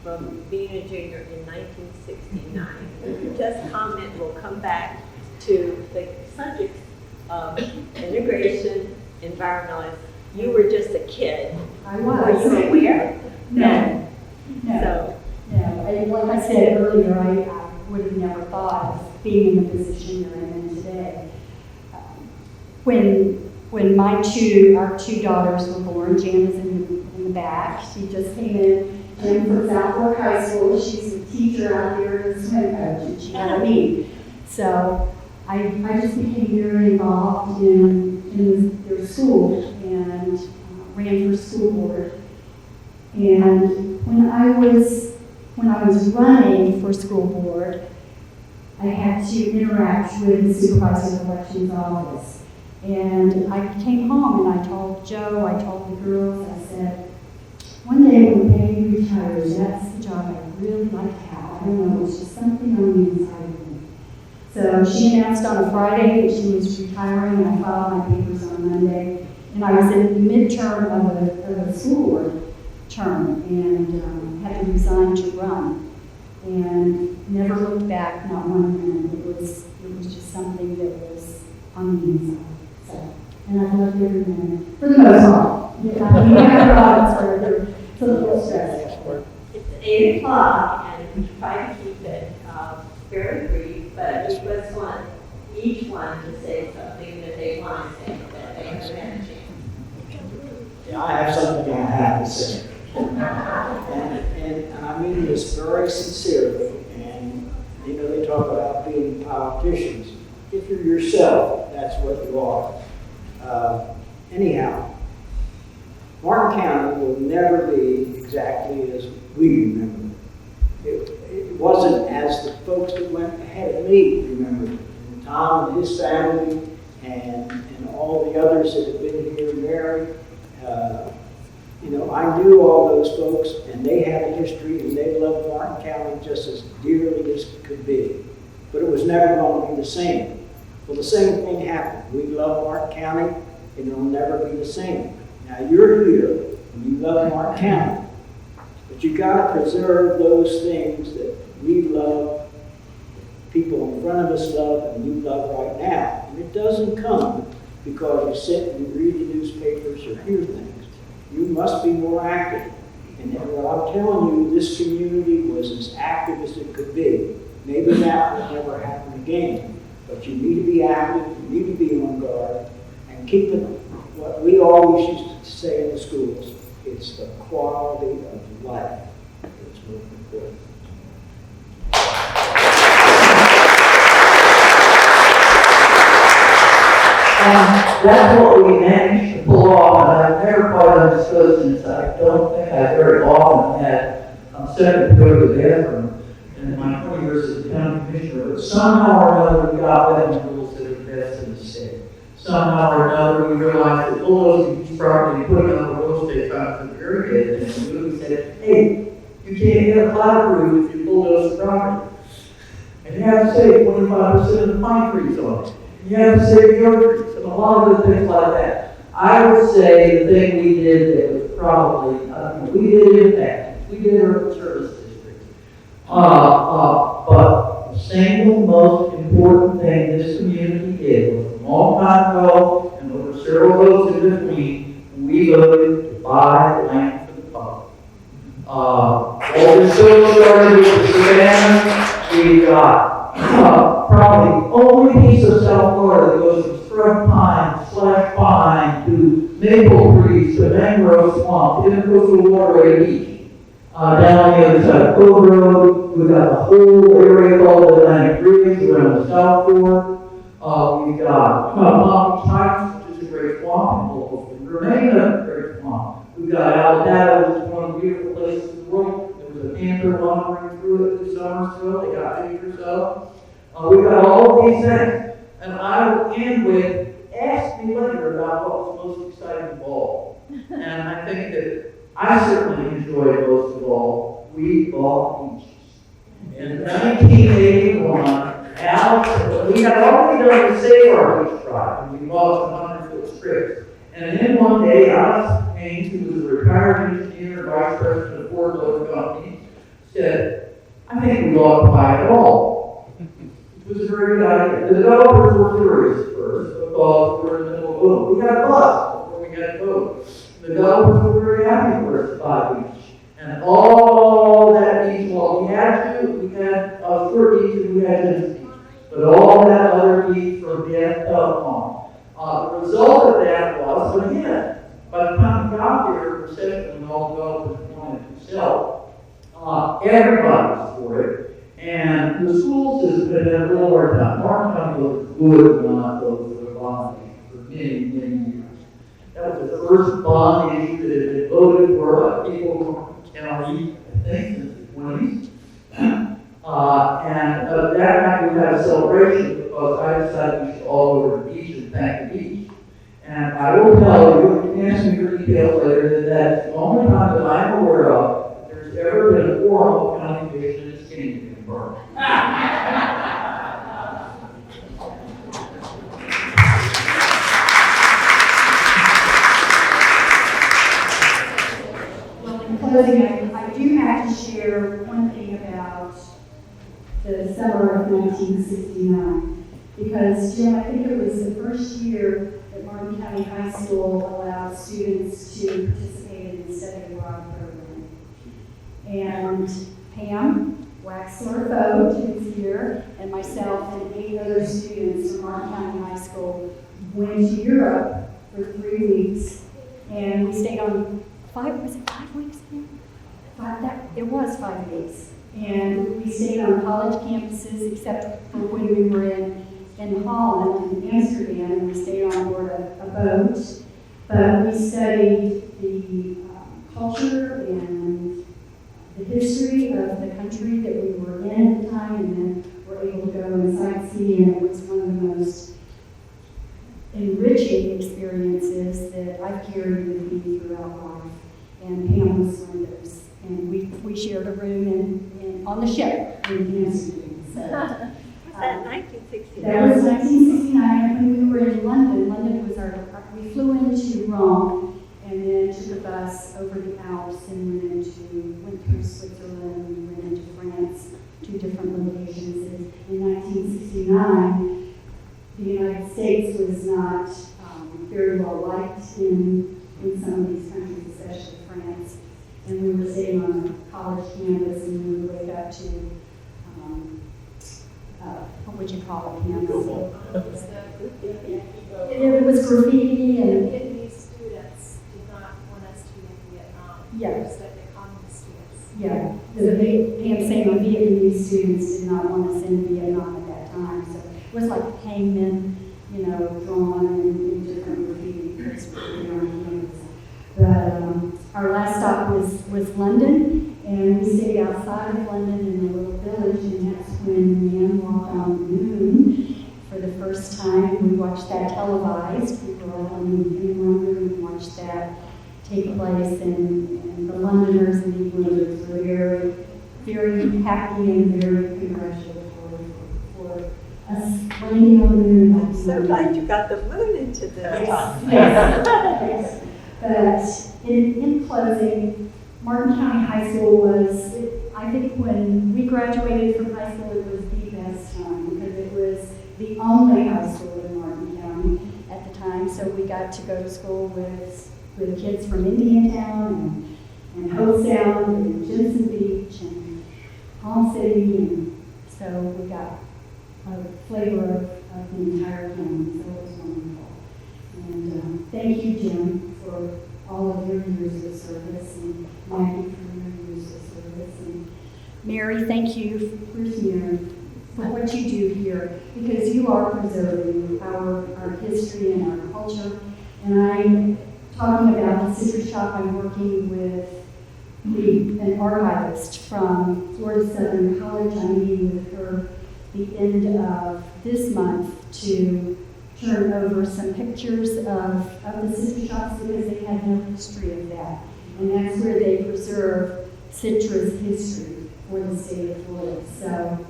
from being a junior in 1969? Just comment, we'll come back to the subjects of integration, environmentalism. You were just a kid. I was. Were you aware? No. So, And like I said earlier, I would have never thought of being in the position that I'm in today. When our 2 daughters were born, Jan is in the back. She just came in from South Fork High School. She's a teacher out there as a swim coach, and she had a knee. So I just became very involved in their school and ran for school board. And when I was running for school board, I had to interact with the supervisor of elections office. And I came home and I told Joe, I told the girls, I said, one day when Peggy retires, that's the job I really like to have. I don't know, it's just something on the inside of me. So she announced on a Friday that she was retiring, and I filed my papers on Monday. And I was in the midterm of a school board term and had to resign to run. And never looked back, not one minute. It was just something that was on the inside. So, and I loved every minute, for the most part. We have problems where it's a little stressful. it's 8 o'clock, and we try to keep it very brief, but we just want each one to say something that they want to say, that they have had a chance. Yeah, I have something I have to say. And I'm I mean this very sincerely, and you know, they talk about being politicians. If you're yourself, that's what you are. Anyhow, Martin County will never be exactly as we remember it. It wasn't as the folks that went ahead of me remembered it. And Tom and his family and all the others that have been here, Mary, you know, I knew all those folks, and they had a history, and they loved Martin County just as dearly as could be. But it was never going to be the same. Well, the same thing happened. We love Martin County, and it'll never be the same. Now, you're here, and you love Martin County, but you got to preserve those things that we love, people in front of us love, and you love right now. And it doesn't come because you sit and read the newspapers or hear things. You must be more active. And what I'm telling you, this community was as active as it could be. Maybe that will never happen again. But you need to be active, you need to be on guard, and keep it what we always used to say in the schools. It's the quality of life that's most important. That's what we managed to pull off, and I've never quite understood since I don't think I very often had second to go to the bathroom in my 20 years as a county commissioner, but somehow or another we got them rules that are the best in the state. Somehow or another we realized that bulldozing these property, putting on the real estate fund for the irrigated, and we said, hey, you can't get a plat approved if you bulldoze the property. And you have to save 25% of the pine trees on it. You have to save the oak trees, and a lot of the things like that. I would say the thing we did that was probably, we did impact. We did urban service districts. But the single most important thing this community did was a long time ago, and over several votes in between, we voted to buy land for the public. All this still started with the Savannah. We got probably the only piece of South Florida that goes from scrub pine, slash pine, to maple trees, to mangrove swamp, to intercoastal waterway beach. Down on the other side of Cove Road, we've got the whole area called Atlantic Ridge around the South Fork. We've got Palm Beach Heights, which is a great swamp, and remain a great swamp. We've got Aladata, which is one of the beautiful places in the world. There was a panther wandering through it this summer, so they got acres of. We've got all of these things. And I will end with, ask me later about what was most exciting of all. And I think that I certainly enjoyed most of all, we bought beaches. In 1981, Alex, we had already done the Save Our Beach Drive, and we bought some 100-foot strips. And then one day, Alex Haynes, who was a retired engineer and vice president of Ford Motor Company, said, I think we ought to buy it all. It was a very good idea. The developers were furious at first because we were in the middle of a boom. We got a bus before we got a boat. The developers were very happy for us to buy beach. And all that beach, well, we had Stuart Beach and we had Navitsky Beach. But all that other beach from death on. The result of that was, again, by the time we got there, the recession and all developers wanted to sell, everybody was for it. And the school system had a little hard time. Martin County would not vote for the bond issue for many, many years. That was the first bond issue that had been voted for by people from the county, I think, since the 20s. That night we had a celebration because I decided we should all go to the beach and thank the beach. And I will tell you, you can ask me for details later, that that's the only time that I'm aware of that there's ever been a quorum of county commission in Skinny. Well, in closing, I do have to share one thing about the summer of 1969. Because, Jim, I think it was the first year that Martin County High School allowed students to participate in the Study Abroad program. And Pam Waxler Foe, who was here, and myself and 8 other students from Martin County High School went to Europe for 3 weeks. And we stayed on 5 weeks? 5 It was 5 days. And we stayed on college campuses except for when we were in Holland, in Amsterdam, we stayed on board a boat. But we studied the culture and the history of the country that we were in at the time, and then were able to go and sightsee, and it was one of the most enriching experiences that I've carried with me throughout life. And Pam was one of those. And we shared a room on the ship in Amsterdam. So, Was that 1969? that was 1969 when we were in London. London was we flew into Rome and then took a bus over the Alps and went through Switzerland and went into France, 2 different locations. In 1969, the United States was not very well liked in some of these countries, especially France. And we were sitting on a college campus and we would wake up to, what would you call it, campus? It was graffiti and... Vietnamese students did not want us to be in Vietnam. Yeah. Just that the communist students. Yeah, Pam saying the Vietnamese students did not want us in Vietnam at that time. So it was like hangmen, drawn in different graffiti because we were on campus. But our last stop was London, and we stayed outside of London in a little village, and that's when man walked on the moon for the first time. We watched that televised. We were all in one room and watched that take place, and the Londoners and Englanders were very, very happy and very congratulatory for us landing on the moon. I'm so glad you got the moon into this. Yes. But in closing, Martin County High School was, I think when we graduated from high school, it was the best time because it was the only high school in Martin County at the time. So we got to go to school with kids from Indiantown and Hope Sound and Jensen Beach and Palm City. And so we got a flavor of the entire county. So it was wonderful. And thank you, Jim, for all of your years of service, and Maggie for your years of service. And Mary, thank you, where's Mary, for what you do here, because you are preserving our history and our culture. And I'm talking about the Citrus Shop. I'm working with an archivist from Florida Southern College. I'm meeting with her the end of this month to turn over some pictures of the citrus shops because they had no history of that. And that's where they preserve citrus history for the state of Florida. So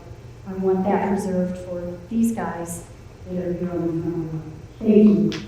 I want that preserved for these guys that are here on the front row. Thank you.